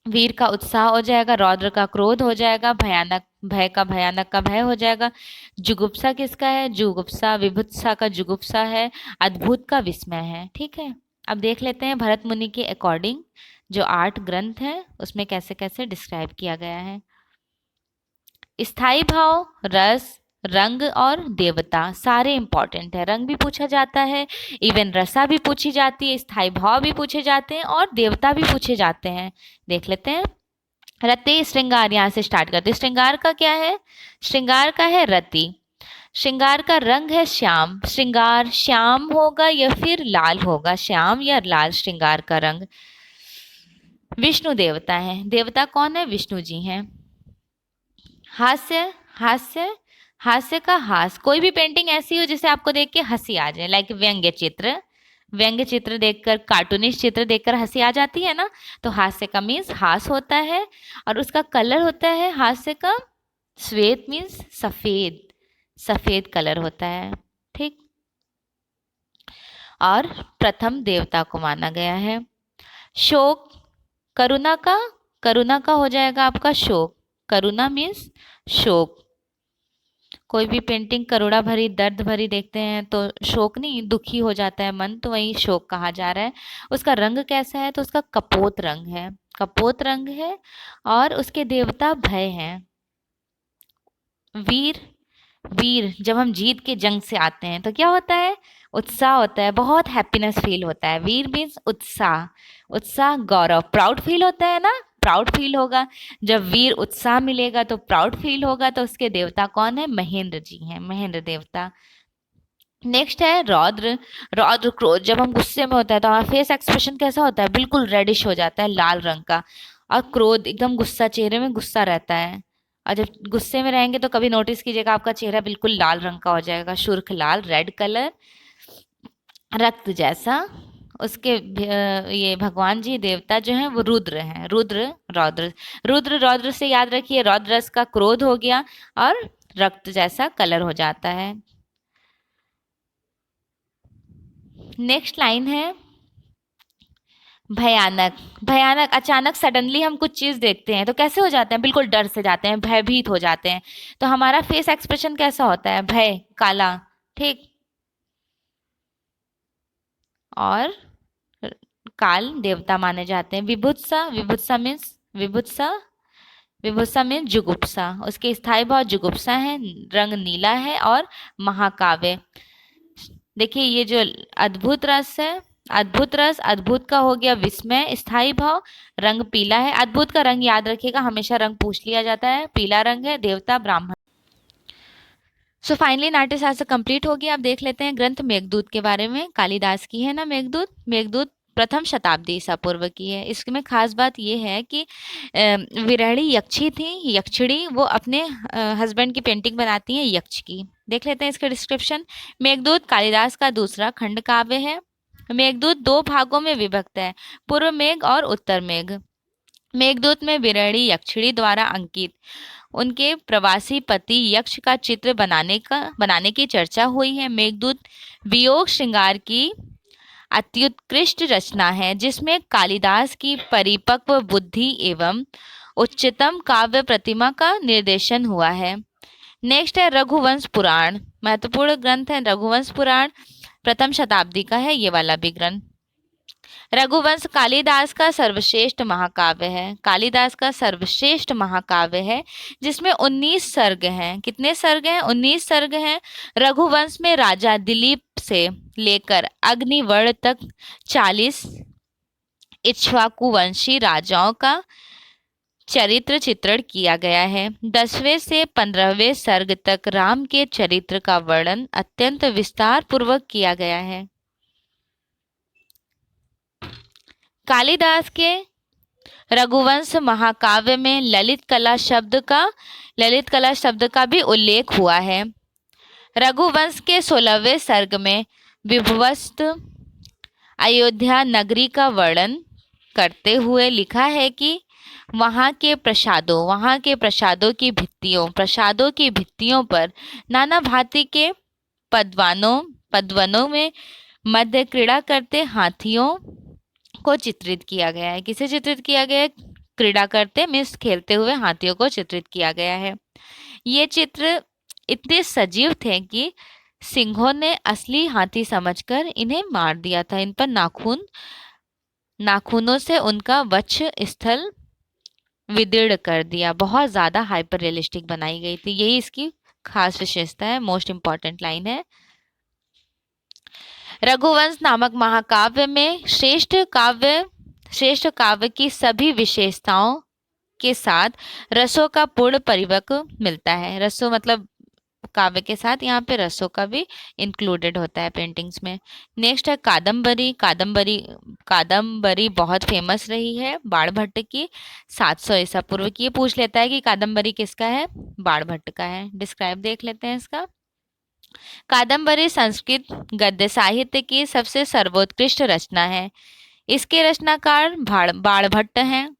वीर का उत्साह हो जाएगा, रौद्र का क्रोध हो जाएगा, भयानक, भय का भयानक का भय हो जाएगा। जुगुप्सा किसका है? जुगुप्सा, विभुत्सा का जुगुप्सा है, अद्भुत का विस्मय है। ठीक है, अब देख लेते हैं भरत मुनि के अकॉर्डिंग जो 8 ग्रंथ हैं उसमें कैसे कैसे डिस्क्राइब किया गया है। स्थायी भाव, रस, रंग और देवता सारे इंपॉर्टेंट है। रंग भी पूछा जाता है, इवन रसा भी पूछी जाती है, स्थायी भाव भी पूछे जाते हैं, और देवता भी पूछे जाते हैं। देख लेते हैं। रति श्रृंगार, यहाँ से स्टार्ट करते हैं। श्रृंगार का क्या है? श्रृंगार का है रति। श्रृंगार का रंग है श्याम। श्रृंगार श्याम होगा या फिर लाल होगा? श्याम या लाल श्रृंगार का रंग। विष्णु देवता है। देवता कौन है? विष्णु जी हैं। हास्य, हास्य, हास्य का हास, कोई भी पेंटिंग ऐसी हो जिसे आपको देख के हंसी आ जाए, लाइक व्यंग्य चित्र। व्यंग्य चित्र देखकर, कार्टूनिस्ट चित्र देखकर हंसी आ जाती है ना, तो हास्य का मीन्स हास होता है। और उसका कलर होता है हास्य का श्वेत, मीन्स सफेद, सफेद कलर होता है। ठीक। और प्रथम देवता को माना गया है। शोक, करुणा का, करुणा का हो जाएगा आपका शोक। करुणा मीन्स शोक। कोई भी पेंटिंग करुणा भरी, दर्द भरी देखते हैं तो शोक नहीं, दुखी हो जाता है मन, तो वही शोक कहा जा रहा है। उसका रंग कैसा है? तो उसका कपोत रंग है, कपोत रंग है। और उसके देवता भय हैं। वीर, वीर जब हम जीत के जंग से आते हैं तो क्या होता है? उत्साह होता है, बहुत हैप्पीनेस फील होता है। वीर मीन्स उत्साह, उत्साह, गौरव, प्राउड फील होता है ना, प्राउड फील होगा। जब वीर उत्साह मिलेगा तो प्राउड फील होगा। तो उसके देवता कौन है? महेंद्र जी हैं, महेंद्र देवता। नेक्स्ट है रौद्र। रौद्र क्रोध, जब हम गुस्से में होता है तो हमारा फेस एक्सप्रेशन कैसा होता है, बिल्कुल रेडिश हो जाता है, लाल रंग का। और क्रोध, एकदम गुस्सा, चेहरे में गुस्सा रहता है। और जब गुस्से में रहेंगे तो कभी नोटिस कीजिएगा आपका चेहरा बिल्कुल लाल रंग का हो जाएगा, सुर्ख लाल, रेड कलर, रक्त जैसा। ये भगवान जी देवता जो हैं वो रुद्र हैं, रुद्र रौद्र। रुद्र रौद्र से याद रखिए, रौद्र रस का क्रोध हो गया और रक्त जैसा कलर हो जाता है। नेक्स्ट लाइन है भयानक। भयानक, अचानक सडनली हम कुछ चीज देखते हैं तो कैसे हो जाते हैं, बिल्कुल डर से जाते हैं, भयभीत हो जाते हैं। तो हमारा फेस एक्सप्रेशन कैसा होता है, भय, काला, ठीक। और काल देवता माने जाते हैं। विभुत्सा, विभुत्सा मीन्स विभुत्सा, विभुत्सा मीन्स जुगुप्सा। उसके स्थायी भाव जुगुप्सा है, रंग नीला है और महाकाव्य। देखिए ये जो अद्भुत रस है, अद्भुत रस, अद्भुत का हो गया विस्मय, स्थायी भाव, रंग पीला है। अद्भुत का रंग याद रखिएगा, हमेशा रंग पूछ लिया जाता है, पीला रंग है, देवता ब्राह्मण। सो फाइनली नाट्यशास्त्र कंप्लीट हो गया। अब देख लेते हैं ग्रंथ मेघदूत के बारे में। कालिदास की है ना मेघदूत। मेघदूत प्रथम शताब्दी ईसा पूर्व की है। इसमें खास बात ये है कि विरहणी यक्षी थी, यक्षिणी, वो अपने हस्बैंड की पेंटिंग बनाती हैं यक्ष की। देख लेते हैं इसका डिस्क्रिप्शन। मेघदूत कालिदास का दूसरा खंड काव्य है। मेघदूत दो भागों में विभक्त है, पूर्व मेघ और उत्तर मेघ। मेघदूत में विरहणी यक्षिणी द्वारा अंकित उनके प्रवासी पति यक्ष का चित्र बनाने की चर्चा हुई है। मेघदूत वियोग श्रृंगार की अत्युत्कृष्ट रचना है, जिसमें कालिदास की परिपक्व बुद्धि एवं उच्चतम काव्य प्रतिमा का निर्देशन हुआ है। नेक्स्ट है रघुवंश पुराण। महत्वपूर्ण ग्रंथ है रघुवंश पुराण, प्रथम शताब्दी का है ये वाला भी ग्रंथ। रघुवंश कालिदास का सर्वश्रेष्ठ महाकाव्य है। कालिदास का सर्वश्रेष्ठ महाकाव्य है, जिसमें 19 सर्ग हैं। कितने सर्ग हैं, 19 सर्ग हैं। रघुवंश में राजा दिलीप से लेकर अग्निवर्ण तक 40 इक्ष्वाकुवंशी राजाओं का चरित्र चित्रण किया गया है। 10वें से 15वें सर्ग तक राम के चरित्र का वर्णन अत्यंत विस्तार पूर्वक किया गया है। कालिदास के रघुवंश महाकाव्य में ललित कला शब्द का भी उल्लेख हुआ है। रघुवंश के 16वें सर्ग में विभवस्त अयोध्या नगरी का वर्णन करते हुए लिखा है कि वहाँ के प्रसादों की भित्तियों पर नाना भांति के पदवनों में मध्य क्रीड़ा करते हाथियों को चित्रित किया गया है। किसे चित्रित किया गया है, क्रीड़ा करते मीन्स खेलते हुए हाथियों को चित्रित किया गया है। ये चित्र इतने सजीव थे कि सिंहों ने असली हाथी समझकर इन्हें मार दिया था। इन पर नाखूनों से उनका वक्ष स्थल विदीर्ण कर दिया। बहुत ज्यादा हाइपर रियलिस्टिक बनाई गई थी, यही इसकी खास विशेषता है, मोस्ट इंपॉर्टेंट लाइन है। रघुवंश नामक महाकाव्य में श्रेष्ठ काव्य की सभी विशेषताओं के साथ रसों का पूर्ण परिपक्व मिलता है। रसों मतलब काव्य के साथ यहाँ पे रसों का भी इंक्लूडेड होता है पेंटिंग्स में। नेक्स्ट है कादम्बरी। कादम्बरी बहुत फेमस रही है, बाणभट्ट की, 700 ईसा पूर्व की। ये पूछ लेता है कि कादम्बरी किसका है, बाणभट्ट का है। डिस्क्राइब देख लेते हैं इसका। कादम्बरी संस्कृत गद्य साहित्य की सबसे सर्वोत्कृष्ट रचना है। इसके रचनाकार बाणभट्ट हैं।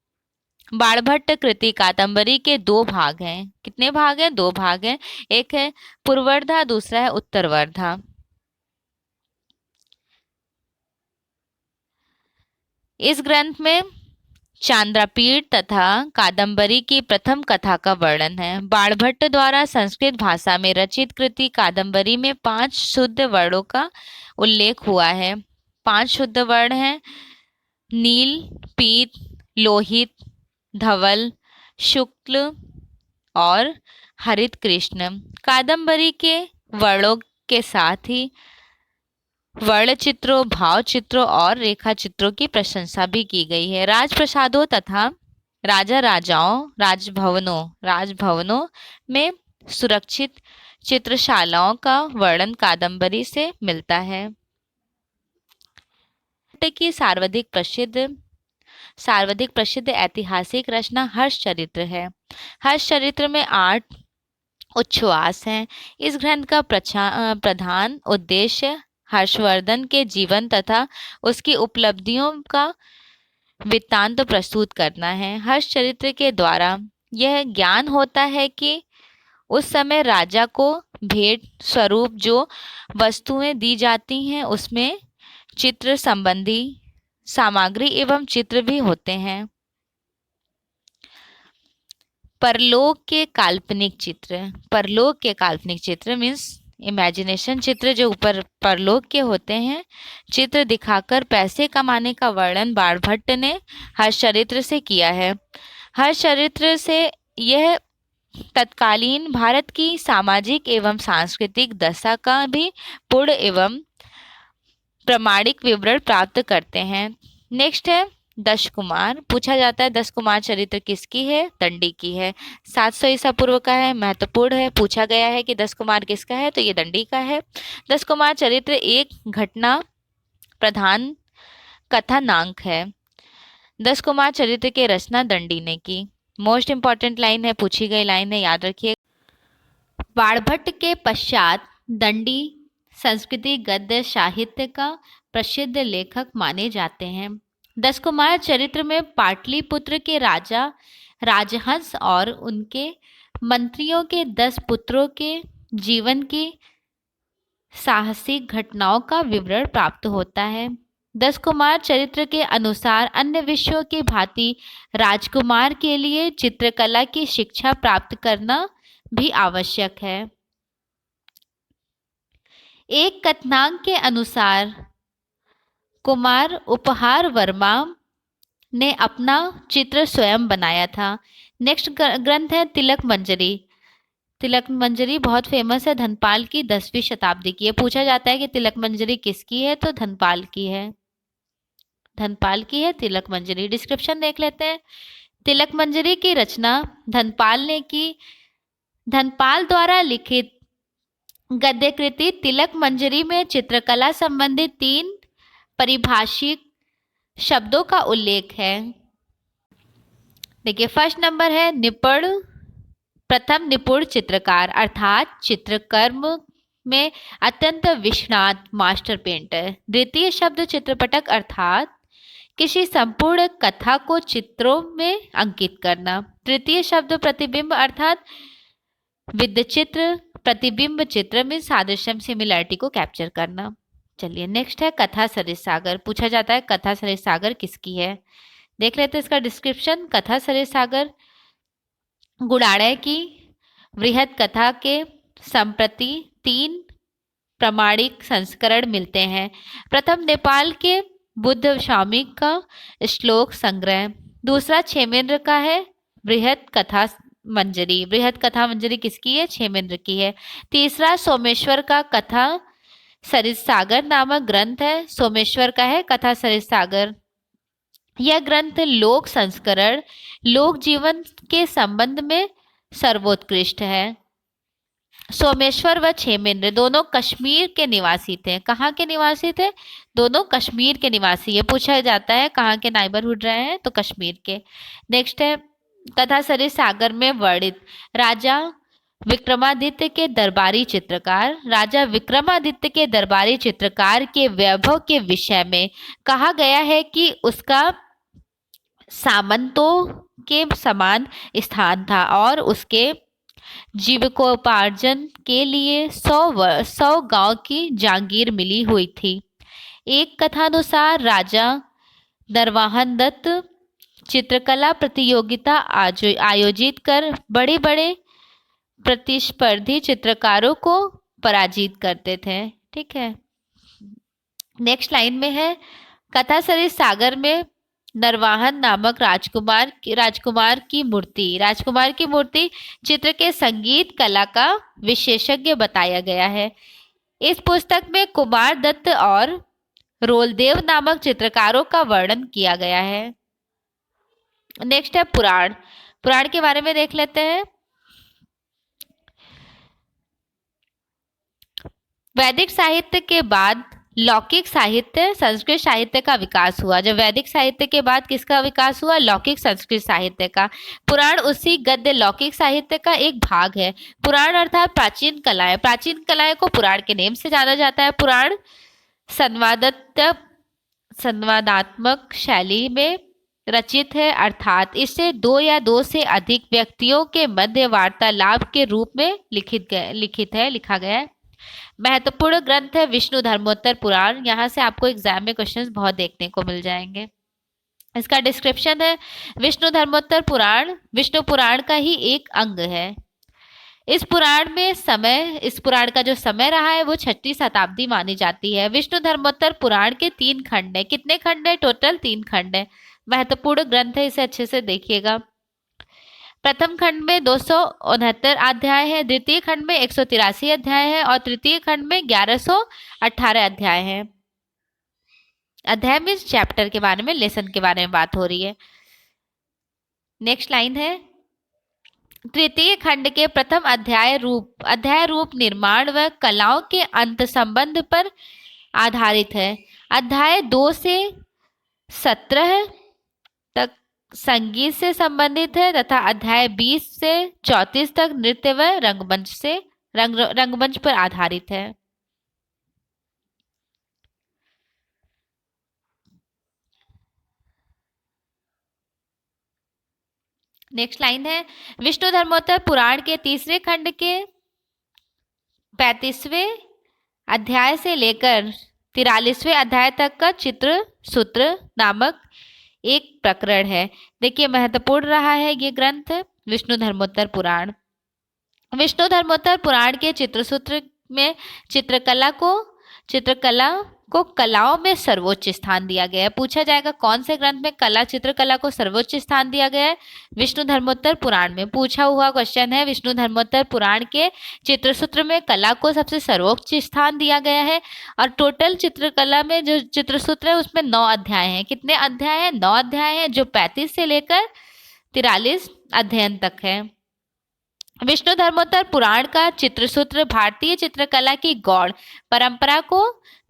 बाणभट्ट कृति कादम्बरी के 2 भाग हैं। कितने भाग हैं, 2 भाग हैं। एक है पूर्वर्धा, दूसरा है उत्तरवर्धा। इस ग्रंथ में चांद्रापीठ तथा कादम्बरी की प्रथम कथा का वर्णन है। बाणभट्ट द्वारा संस्कृत भाषा में रचित कृति कादम्बरी में 5 शुद्ध वर्णों का उल्लेख हुआ है। 5 शुद्ध वर्ण हैं, नील, पीत, लोहित, धवल, शुक्ल और हरित कृष्ण। कादम्बरी के वर्णों के साथ ही वर्ण चित्रों, भाव चित्रों और रेखा चित्रों की प्रशंसा भी की गई है। राजप्रसादों तथा राजभवनों में सुरक्षित चित्रशालाओं का वर्णन कादम्बरी से मिलता है। की सर्वाधिक प्रसिद्ध ऐतिहासिक रचना हर्षचरित्र है। हर्षचरित्र में 8 उच्छ्वास हैं। इस ग्रंथ का प्रधान उद्देश्य हर्षवर्धन के जीवन तथा उसकी उपलब्धियों का वृत्तांत प्रस्तुत करना है। हर्षचरित्र के द्वारा यह ज्ञान होता है कि उस समय राजा को भेंट स्वरूप जो वस्तुएं दी जाती हैं उसमें चित्र संबंधी सामग्री एवं चित्र भी होते हैं। परलोक के काल्पनिक चित्र मीन्स इमेजिनेशन चित्र जो ऊपर परलोक के होते हैं, चित्र दिखाकर पैसे कमाने का वर्णन बाणभट्ट ने हर्षचरित्र से किया है। हर्षचरित्र से यह तत्कालीन भारत की सामाजिक एवं सांस्कृतिक दशा का भी पूर्ण एवं प्रामाणिक विवरण प्राप्त करते हैं। नेक्स्ट है दश कुमार। पूछा जाता है दश कुमार चरित्र किसकी है? दंडी की है। 700 ईसा पूर्व का है, महत्वपूर्ण है। पूछा गया है कि दश कुमार किसका है, तो ये दंडी का है। दश कुमार चरित्र एक घटना प्रधान कथानांक है। दश कुमार चरित्र के रचना दंडी ने की। मोस्ट इंपॉर्टेंट लाइन है, पूछी गई लाइन है, याद रखिए। बाणभट्ट के पश्चात दंडी संस्कृति गद्य साहित्य का प्रसिद्ध लेखक माने जाते हैं। दश कुमार चरित्र में पाटलिपुत्र के राजा राजहंस और उनके मंत्रियों के 10 पुत्रों के जीवन की साहसिक घटनाओं का विवरण प्राप्त होता है। दश कुमार चरित्र के अनुसार अन्य विषयों की भांति राजकुमार के लिए चित्रकला की शिक्षा प्राप्त करना भी आवश्यक है। एक कथनांक के अनुसार कुमार उपहार वर्मा ने अपना चित्र स्वयं बनाया था। नेक्स्ट ग्रंथ है तिलक मंजरी। तिलक मंजरी बहुत फेमस है, धनपाल की 10वीं शताब्दी की है। पूछा जाता है कि तिलक मंजरी किसकी है, तो धनपाल की है। धनपाल की है तिलक मंजरी। डिस्क्रिप्शन देख लेते हैं। तिलक मंजरी की रचना धनपाल ने की। धनपाल द्वारा लिखित गद्य कृति तिलक मंजरी में चित्रकला संबंधी 3 परिभाषित शब्दों का उल्लेख है। देखिए फर्स्ट नंबर है निपुण। प्रथम निपुण चित्रकार अर्थात चित्रकर्म में अत्यंत विश्रांत मास्टर पेंटर। द्वितीय शब्द चित्रपटक अर्थात किसी संपूर्ण कथा को चित्रों में अंकित करना। तृतीय शब्द प्रतिबिंब अर्थात विद्यचित्र प्रतिबिंब चित्र में सादृश्यम सिमिलरिटी को कैप्चर करना। चलिए नेक्स्ट है कथा सरिस सागर। पूछा जाता है कथा सरिस सागर किसकी है, देख लेते हैं इसका डिस्क्रिप्शन। कथा सरिस सागर गुड़ाड़े की वृहद कथा के संप्रति 3 प्रामाणिक संस्करण मिलते हैं। प्रथम नेपाल के बुद्ध स्वामी का श्लोक संग्रह। दूसरा क्षेमेंद्र का है बृहद कथा मंजरी। बृहद कथा मंजरी किसकी है? क्षेमेंद्र की है। तीसरा सोमेश्वर का कथा सरिस सागर नामक ग्रंथ है। सोमेश्वर का है कथा सरिस सागर। यह ग्रंथ लोक संस्करण लोक जीवन के संबंध में सर्वोत्कृष्ट है। सोमेश्वर व क्षेमेंद्र दोनों कश्मीर के निवासी थे। कहाँ के निवासी थे? दोनों कश्मीर के निवासी है। पूछा जाता है कहाँ के नाइबरहुड रहे हैं, तो कश्मीर के। नेक्स्ट है कथा सरिस सागर में वर्णित राजा विक्रमादित्य के दरबारी चित्रकार। राजा विक्रमादित्य के दरबारी चित्रकार के वैभव के विषय में कहा गया है कि उसका सामंतों के समान स्थान था और उसके जीविकोपार्जन के लिए 100 गांव की जागीर मिली हुई थी। एक कथानुसार राजा नरवाहन दत्त चित्रकला प्रतियोगिता आयोजित कर बड़े बड़े प्रतिस्पर्धी चित्रकारों को पराजित करते थे। ठीक है, नेक्स्ट लाइन में है कथा सरिस सागर में नरवाहन नामक राजकुमार की मूर्ति चित्र के संगीत कला का विशेषज्ञ बताया गया है। इस पुस्तक में कुमार दत्त और रोलदेव नामक चित्रकारों का वर्णन किया गया है। नेक्स्ट है पुराण। पुराण के बारे में देख लेते हैं। वैदिक साहित्य के बाद लौकिक साहित्य संस्कृत साहित्य का विकास हुआ। जब वैदिक साहित्य के बाद किसका विकास हुआ? लौकिक संस्कृत साहित्य का। पुराण उसी गद्य लौकिक साहित्य का एक भाग है। पुराण अर्थात प्राचीन कलाएं। प्राचीन कलाएं को पुराण के नाम से जाना जाता है। पुराण संवादात्मक शैली में रचित है, अर्थात इसे दो या दो से अधिक व्यक्तियों के मध्य वार्तालाप के रूप में लिखा गया है। महत्वपूर्ण ग्रंथ है विष्णु धर्मोत्तर पुराण। यहाँ से आपको एग्जाम में क्वेश्चंस बहुत देखने को मिल जाएंगे। इसका डिस्क्रिप्शन है, विष्णु धर्मोत्तर पुराण विष्णु पुराण का ही एक अंग है। इस पुराण का जो समय रहा है वो 6वीं शताब्दी मानी जाती है। विष्णु धर्मोत्तर पुराण के 3 खंड है। कितने खंड है? टोटल 3 खंड है। महत्वपूर्ण ग्रंथ है, इसे अच्छे से देखिएगा। प्रथम खंड में 269 अध्याय है, द्वितीय खंड में 183 अध्याय है और तृतीय खंड में 1118 अध्याय है। अध्याय में चैप्टर के बारे में, लेसन के बारे में बात हो रही है। नेक्स्ट लाइन है, तृतीय खंड के प्रथम अध्याय रूप निर्माण व कलाओं के अंत संबंध पर आधारित है। अध्याय 2 से 17 तक संगीत से संबंधित है तथा अध्याय 20 से 34 तक नृत्य व रंगमंच पर आधारित है। नेक्स्ट लाइन है, विष्णु धर्मोत्तर पुराण के तीसरे खंड के 35वें अध्याय से लेकर 43वें अध्याय तक का चित्र सूत्र नामक एक प्रकरण है। देखिए महत्वपूर्ण रहा है ये ग्रंथ विष्णु धर्मोत्तर पुराण। विष्णु धर्मोत्तर पुराण के चित्रसूत्र में चित्रकला को कलाओं में सर्वोच्च स्थान दिया गया है। पूछा जाएगा कौन से ग्रंथ में चित्रकला को सर्वोच्च स्थान दिया गया है? विष्णु धर्मोत्तर पुराण में। पूछा हुआ क्वेश्चन है, विष्णु धर्मोत्तर पुराण के चित्रसूत्र में कला को सबसे सर्वोच्च स्थान दिया गया है। और टोटल चित्रकला में जो चित्रसूत्र है उसमें 9 अध्याय हैं। कितने अध्याय हैं? 9 अध्याय हैं, जो 35 से लेकर 43 अध्ययन तक है। विष्णु धर्मोत्तर पुराण का चित्रसूत्र भारतीय चित्रकला की गौड़ परंपरा को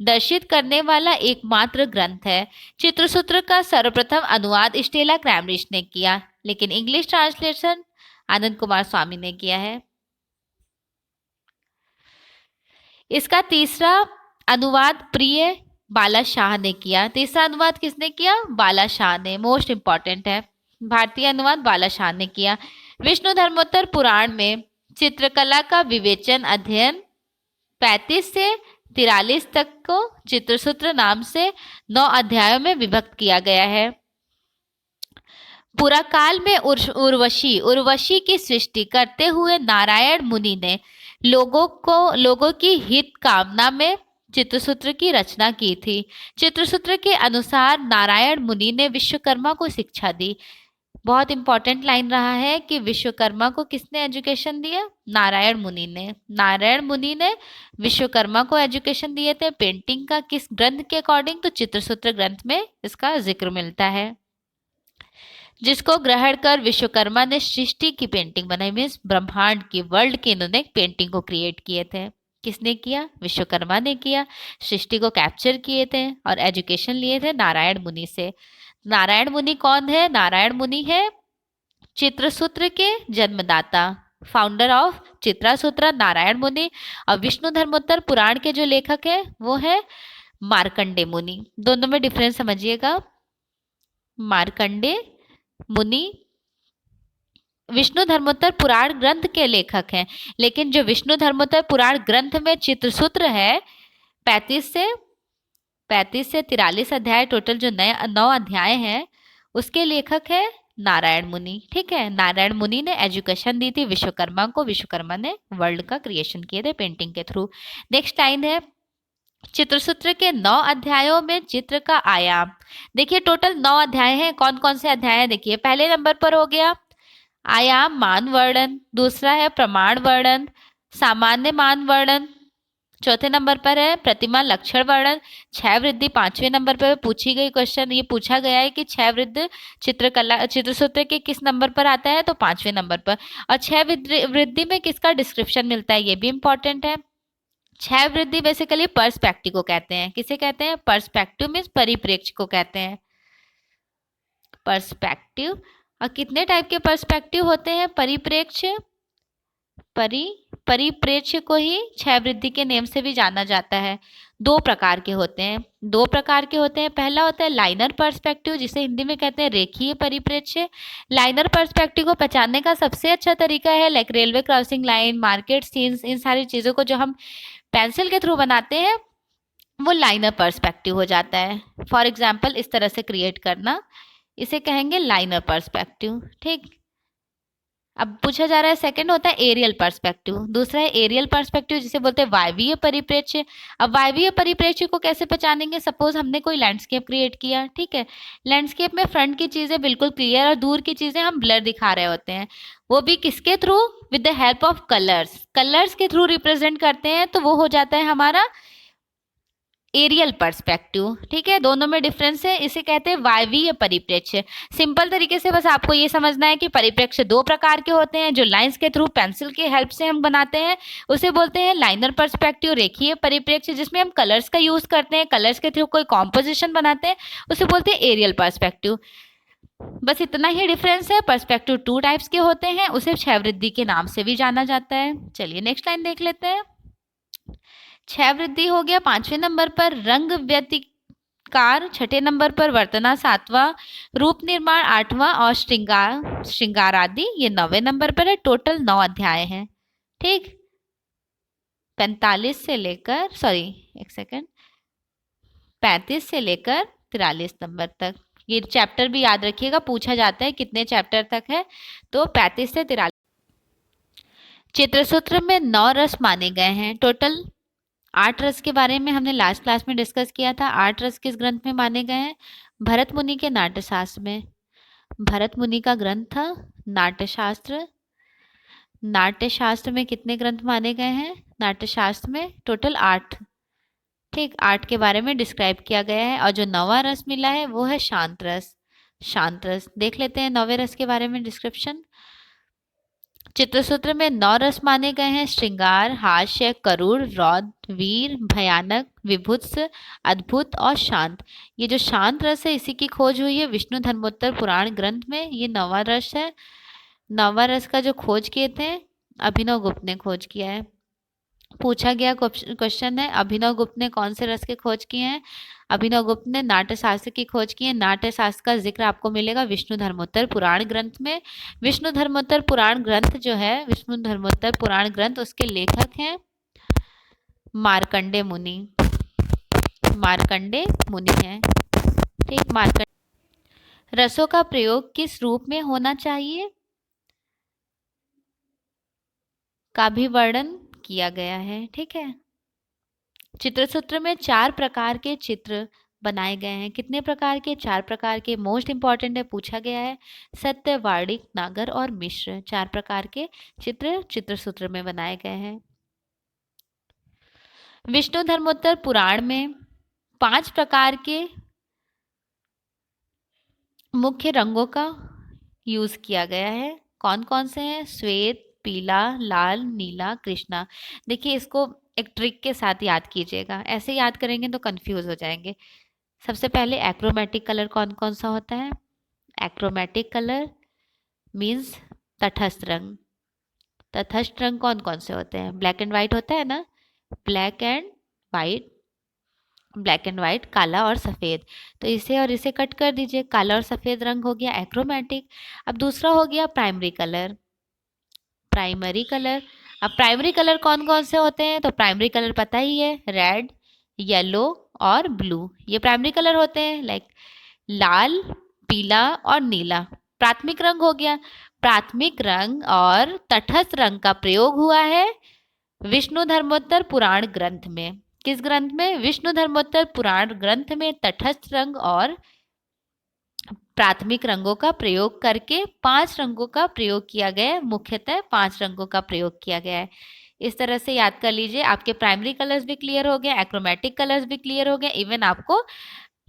दर्शित करने वाला एकमात्र ग्रंथ है। चित्रसूत्र का सर्वप्रथम अनुवाद स्टेला क्रैमरिच ने किया, लेकिन इंग्लिश ट्रांसलेशन आनंद कुमार स्वामी ने किया है। इसका तीसरा अनुवाद प्रिय बाला शाह ने किया। तीसरा अनुवाद किसने किया? बाला शाह ने। मोस्ट इंपॉर्टेंट है, भारतीय अनुवाद बाला शाह ने किया। विष्णु धर्मोत्तर पुराण में चित्रकला का विवेचन अध्ययन 35 से 43 तक को चित्रसूत्र नाम से 9 अध्यायों में विभक्त किया गया है। पूरा काल में उर्वशी की सृष्टि करते हुए नारायण मुनि ने लोगों की हित कामना में चित्रसूत्र की रचना की थी। चित्रसूत्र के अनुसार नारायण मुनि ने विश्वकर्मा को शिक्षा दी। बहुत इंपॉर्टेंट लाइन रहा है कि विश्वकर्मा को किसने एजुकेशन दिया? नारायण मुनि ने। नारायण मुनि ने विश्वकर्मा को एजुकेशन दिए थे। पेंटिंग का किस ग्रंथ के अकॉर्डिंग? तो चित्रसूत्र ग्रंथ में इसका जिक्र मिलता है, जिसको ग्रहण कर विश्वकर्मा ने सृष्टि की पेंटिंग बनाई। मीन्स ब्रह्मांड की, वर्ल्ड की इन्होंने पेंटिंग को क्रिएट किए थे। किसने किया? विश्वकर्मा ने किया। सृष्टि को कैप्चर किए थे और एजुकेशन लिए थे नारायण मुनि से। नारायण मुनि कौन है? नारायण मुनि है चित्रसूत्र के जन्मदाता, फाउंडर ऑफ चित्रसूत्र नारायण मुनि। और विष्णु धर्मोत्तर पुराण के जो लेखक है वो है मार्कंडे मुनि। दोनों में डिफरेंस समझिएगा। मार्कंडे मुनि विष्णु धर्मोत्तर पुराण ग्रंथ के लेखक हैं, लेकिन जो विष्णु धर्मोत्तर पुराण ग्रंथ में चित्रसूत्र है 35 से 43 अध्याय, टोटल जो 9 अध्याय हैं उसके लेखक है नारायण मुनि। ठीक है, नारायण मुनि ने एजुकेशन दी थी विश्वकर्मा को। विश्वकर्मा ने वर्ल्ड का क्रिएशन किए थे पेंटिंग के थ्रू। नेक्स्ट लाइन है, चित्रसूत्र के 9 अध्यायों में चित्र का आयाम। देखिए टोटल 9 अध्याय हैं। कौन कौन से अध्याय हैं? देखिए पहले नंबर पर हो गया आयाम मान वर्णन, दूसरा है प्रमाण वर्णन, सामान्य मान वर्णन, चौथे नंबर पर है प्रतिमा लक्षण वर्णन, 6 वृद्धि 5वें नंबर पर पूछी गई क्वेश्चन। ये पूछा गया है कि 6 वृद्धि चित्रसूत्र के किस नंबर पर आता है? तो 5वें नंबर पर। और 6 वृद्धि में किसका डिस्क्रिप्शन मिलता है? ये भी इंपॉर्टेंट है। क्षय वृद्धि बेसिकली पर्सपेक्टिव को कहते हैं। किसे कहते हैं? पर्सपेक्टिव मीन्स परिप्रेक्ष्य को कहते हैं। पर्सपेक्टिव। और कितने टाइप के पर्सपेक्टिव होते हैं? परिप्रेक्ष्य, परिप्रेक्ष्य को ही क्षय वृद्धि के नेम से भी जाना जाता है। दो प्रकार के होते हैं, पहला होता है लाइनर पर्सपेक्टिव, जिसे हिंदी में कहते हैं रेखीय परिप्रेक्ष्य। लाइनर पर्सपेक्टिव को पहचानने का सबसे अच्छा तरीका है like railway crossing line, market scenes, इन सारी चीजों को जो हम पेंसिल के थ्रू बनाते हैं वो लाइनर पर्सपेक्टिव हो जाता है। फॉर एग्जाम्पल इस तरह से क्रिएट करना, इसे कहेंगे लाइनर पर्सपेक्टिव। ठीक। अब पूछा जा रहा है सेकंड होता है एरियल पर्सपेक्टिव। दूसरा है एरियल पर्सपेक्टिव, जिसे बोलते हैं वायवीय परिप्रेक्ष्य। अब वायवीय परिप्रेक्ष्य को कैसे पहचानेंगे? सपोज हमने कोई लैंडस्केप क्रिएट किया, ठीक है। लैंडस्केप में फ्रंट की चीजें बिल्कुल क्लियर और दूर की चीजें हम ब्लर दिखा रहे होते हैं। वो भी किसके through? With the help of colours के थ्रू रिप्रेजेंट करते हैं, तो वो हो जाता है हमारा एरियल पर्सपेक्टिव। ठीक है, दोनों में डिफरेंस है। इसे कहते हैं वायवीय परिप्रेक्ष्य। सिंपल तरीके से बस आपको ये समझना है कि परिप्रेक्ष्य दो प्रकार के होते हैं। जो लाइंस के थ्रू पेंसिल के हेल्प से हम बनाते हैं उसे बोलते हैं लाइनर पर्सपेक्टिव, रेखीय परिप्रेक्ष्य। जिसमें हम कलर्स का यूज करते हैं, कलर्स के थ्रू कोई कॉम्पोजिशन बनाते हैं, उसे बोलते हैं एरियल पर्सपेक्टिव। बस इतना ही डिफरेंस है। पर्सपेक्टिव टू टाइप्स के होते हैं, उसे क्षय वृद्धि के नाम से भी जाना जाता है। चलिए नेक्स्ट लाइन देख लेते हैं। क्षय वृद्धि हो गया 5वें नंबर पर, रंग व्यतिकार 6ठे नंबर पर, वर्तना 7वां, रूप निर्माण 8वां और श्रृंगार आदि ये 9वें नंबर पर है। टोटल 9 अध्याय हैं। ठीक, 35 से लेकर 43 नंबर तक। ये चैप्टर भी याद रखिएगा, पूछा जाता है कितने चैप्टर तक है, तो 35 से 43। चित्रसूत्र में 9 रस माने गए हैं। टोटल 8 रस के बारे में हमने लास्ट क्लास में डिस्कस किया था। 8 रस किस ग्रंथ में माने गए हैं? भरत मुनि के नाट्यशास्त्र में। भरत मुनि का ग्रंथ था नाट्यशास्त्र। नाट्यशास्त्र में कितने ग्रंथ माने गए हैं? नाट्यशास्त्र में टोटल 8। ठीक, 8 के बारे में डिस्क्राइब किया गया है। और जो 9वां रस मिला है वो है शांत रस। शांत रस देख लेते हैं 9वें रस के बारे में डिस्क्रिप्शन। चित्रसूत्र में 9 रस माने गए हैं। श्रृंगार, हास्य, करुण, रौद्र, वीर, भयानक, विभुत्स, अद्भुत और शांत। ये जो शांत रस है इसी की खोज हुई है विष्णु धर्मोत्तर पुराण ग्रंथ में। ये 9वां रस है। 9वां रस का जो खोज किए थे अभिनव गुप्त ने खोज किया है। पूछा गया क्वेश्चन है अभिनव गुप्त ने कौन से रस के खोज किए हैं? अभिनव गुप्त ने नाट्य शास्त्र की खोज की है। नाट्य शास्त्र का जिक्र आपको मिलेगा विष्णु धर्मोत्तर पुराण ग्रंथ में। विष्णु धर्मोत्तर पुराण ग्रंथ जो है, विष्णु धर्मोत्तर पुराण ग्रंथ, उसके लेखक हैं मार्कंडे मुनि। मार्कंडे मुनि हैं। ठीक, मार्कंडे। रसों का प्रयोग किस रूप में होना चाहिए का भी वर्णन किया गया है। ठीक है, चित्रसूत्र में 4 प्रकार के चित्र बनाए गए हैं। कितने प्रकार के? 4 प्रकार के। मोस्ट इंपॉर्टेंट है, पूछा गया है। सत्य, वार्णिक, नागर और मिश्र, 4 प्रकार के चित्र चित्रसूत्र में बनाए गए हैं। विष्णु धर्मोत्तर पुराण में 5 प्रकार के मुख्य रंगों का यूज किया गया है। कौन कौन से हैं? श्वेत, पीला, लाल, नीला, कृष्णा। देखिए इसको एक ट्रिक के साथ याद कीजिएगा, ऐसे याद करेंगे तो कंफ्यूज हो जाएंगे। सबसे पहले एक्रोमेटिक कलर कौन कौन सा होता है? एक्रोमेटिक कलर मीन्स तटस्थ रंग। तटस्थ रंग कौन कौन से होते हैं? ब्लैक एंड वाइट होता है ना, black and white, black and white, काला और सफ़ेद। तो इसे और इसे कट कर दीजिए, काला और सफ़ेद रंग हो गया एक्रोमेटिक। अब दूसरा हो गया प्राइमरी कलर। प्राइमरी कलर, अब प्राइमरी कलर कौन कौन से होते हैं? तो प्राइमरी कलर पता ही है, रेड, येलो और ब्लू, ये प्राइमरी कलर होते हैं। लाइक लाल, पीला और नीला प्राथमिक रंग हो गया। प्राथमिक रंग और तटस्थ रंग का प्रयोग हुआ है विष्णु धर्मोत्तर पुराण ग्रंथ में। किस ग्रंथ में? विष्णु धर्मोत्तर पुराण ग्रंथ में तटस्थ रंग और प्राथमिक रंगों का प्रयोग करके 5 रंगों का प्रयोग किया गया है। मुख्यतः 5 रंगों का प्रयोग किया गया है। इस तरह से याद कर लीजिए, आपके प्राइमरी कलर्स भी क्लियर हो गए, एक्रोमेटिक कलर्स भी क्लियर हो गए, इवन आपको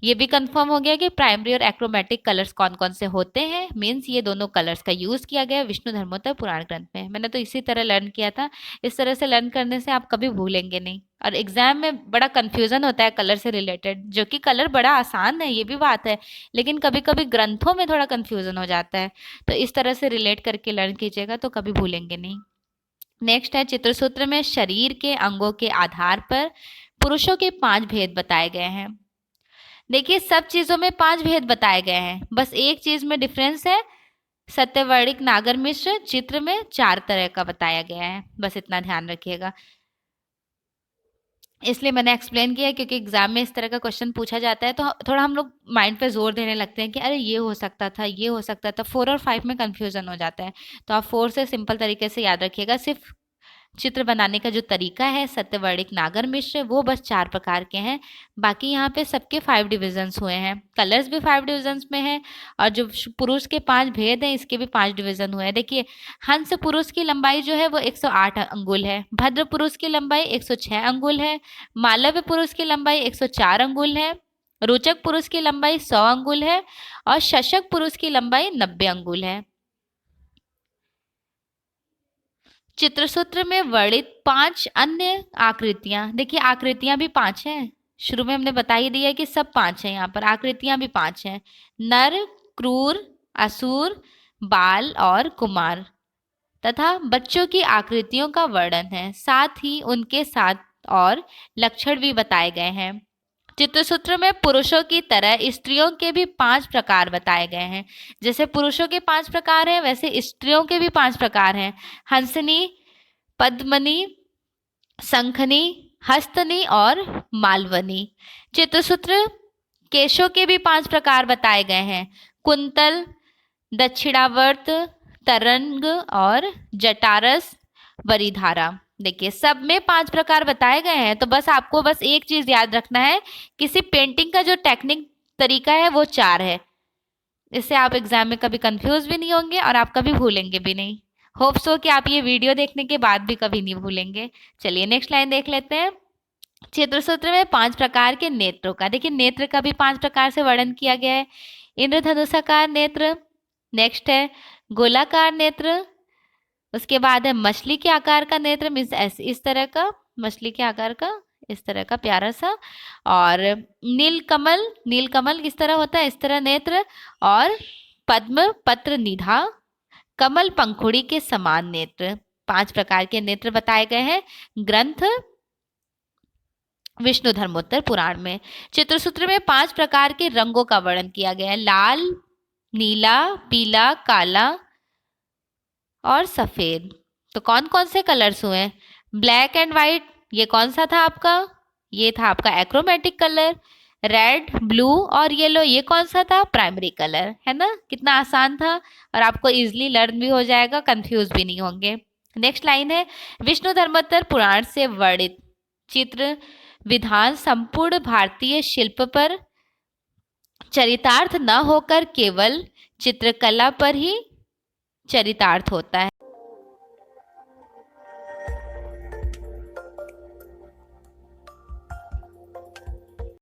ये भी कंफर्म हो गया कि प्राइमरी और एक्रोमेटिक कलर्स कौन कौन से होते हैं। मीन्स ये दोनों कलर्स का यूज किया गया है विष्णु धर्मोत्तर पुराण ग्रंथ में। मैंने तो इसी तरह लर्न किया था। इस तरह से लर्न करने से आप कभी भूलेंगे नहीं। और एग्जाम में बड़ा कंफ्यूजन होता है कलर से रिलेटेड, जो कि कलर बड़ा आसान है, ये भी बात है, लेकिन कभी कभी ग्रंथों में थोड़ा कंफ्यूजन हो जाता है। तो इस तरह से रिलेट करके लर्न कीजिएगा तो कभी भूलेंगे नहीं। नेक्स्ट है, चित्रसूत्र में शरीर के अंगों के आधार पर पुरुषों के 5 भेद बताए गए हैं। देखिए, सब चीजों में 5 भेद बताए गए हैं, बस एक चीज में डिफरेंस है। सत्यवर्णिक नागर मिश्र चित्र में 4 तरह का बताया गया है, बस इतना ध्यान रखिएगा। इसलिए मैंने एक्सप्लेन किया क्योंकि एग्जाम में इस तरह का क्वेश्चन पूछा जाता है तो थोड़ा हम लोग माइंड पे जोर देने लगते हैं कि अरे ये हो सकता था, ये हो सकता था। 4 और 5 में कंफ्यूजन हो जाता है। तो आप 4 से सिंपल तरीके से याद रखिएगा। सिर्फ चित्र बनाने का जो तरीका है सत्यवर्णिक नागर मिश्र, वो बस 4 प्रकार के हैं। बाकी यहाँ पे सबके 5 डिविजन्स हुए हैं, कलर्स भी 5 डिविजन्स में हैं। और जो पुरुष के 5 भेद हैं इसके भी 5 डिवीजन हुए हैं। देखिए, हंस पुरुष की लंबाई जो है वो 108 अंगुल है, भद्र पुरुष की लंबाई 106 अंगुल है, मालव्य पुरुष की लंबाई 104 अंगुल है, रोचक पुरुष की लंबाई 100 अंगुल है और शशक पुरुष की लंबाई 90 अंगुल है। चित्रसूत्र में वर्णित 5 अन्य आकृतियां, देखिए आकृतियां भी 5 हैं। शुरू में हमने बता ही दिया कि सब 5 हैं, यहाँ पर आकृतियां भी 5 हैं। नर, क्रूर, असुर, बाल और कुमार तथा बच्चों की आकृतियों का वर्णन है। साथ ही उनके साथ और लक्षण भी बताए गए हैं। चित्रसूत्र में पुरुषों की तरह स्त्रियों के भी 5 प्रकार बताए गए हैं। जैसे पुरुषों के 5 प्रकार हैं वैसे स्त्रियों के भी 5 प्रकार हैं। हंसनी, पद्मनी, शंखनी, हस्तनी और मालवनी। चित्रसूत्र केशों के भी 5 प्रकार बताए गए हैं। कुंतल, दक्षिणावर्त, तरंग और जटारस, वरिधारा। देखिए, सब में 5 प्रकार बताए गए हैं। तो बस आपको बस एक चीज याद रखना है, किसी पेंटिंग का जो टेक्निक तरीका है वो 4 है। इससे आप एग्जाम में कभी कंफ्यूज भी नहीं होंगे और आप कभी भूलेंगे भी नहीं। होप सो कि आप ये वीडियो देखने के बाद भी कभी नहीं भूलेंगे। चलिए नेक्स्ट लाइन देख लेते हैं। चित्रसूत्र में 5 प्रकार के नेत्रों का, देखिए नेत्र का भी 5 प्रकार से वर्णन किया गया है। इंद्रधनुषाकार नेत्र, नेक्स्ट है गोलाकार नेत्र, उसके बाद है मछली के आकार का नेत्र, मीन्स ऐसे इस तरह का, मछली के आकार का इस तरह का प्यारा सा। और नीलकमल, नीलकमल किस तरह होता है, इस तरह नेत्र। और पद्म पत्र निधा, कमल पंखुड़ी के समान नेत्र। 5 प्रकार के नेत्र बताए गए हैं ग्रंथ विष्णु धर्मोत्तर पुराण में। चित्रसूत्र में 5 प्रकार के रंगों का वर्णन किया गया है। लाल, नीला, पीला, काला और सफेद। तो कौन कौन से कलर्स हुए? ब्लैक एंड व्हाइट, ये कौन सा था आपका? ये था आपका एक्रोमेटिक कलर। रेड, ब्लू और येलो, ये कौन सा था? प्राइमरी कलर, है ना। कितना आसान था और आपको इजीली लर्न भी हो जाएगा, कंफ्यूज भी नहीं होंगे। नेक्स्ट लाइन है, विष्णु धर्मोत्तर पुराण से वर्णित चित्र विधान संपूर्ण भारतीय शिल्प पर चरितार्थ न होकर केवल चित्रकला पर ही चरितार्थ होता है।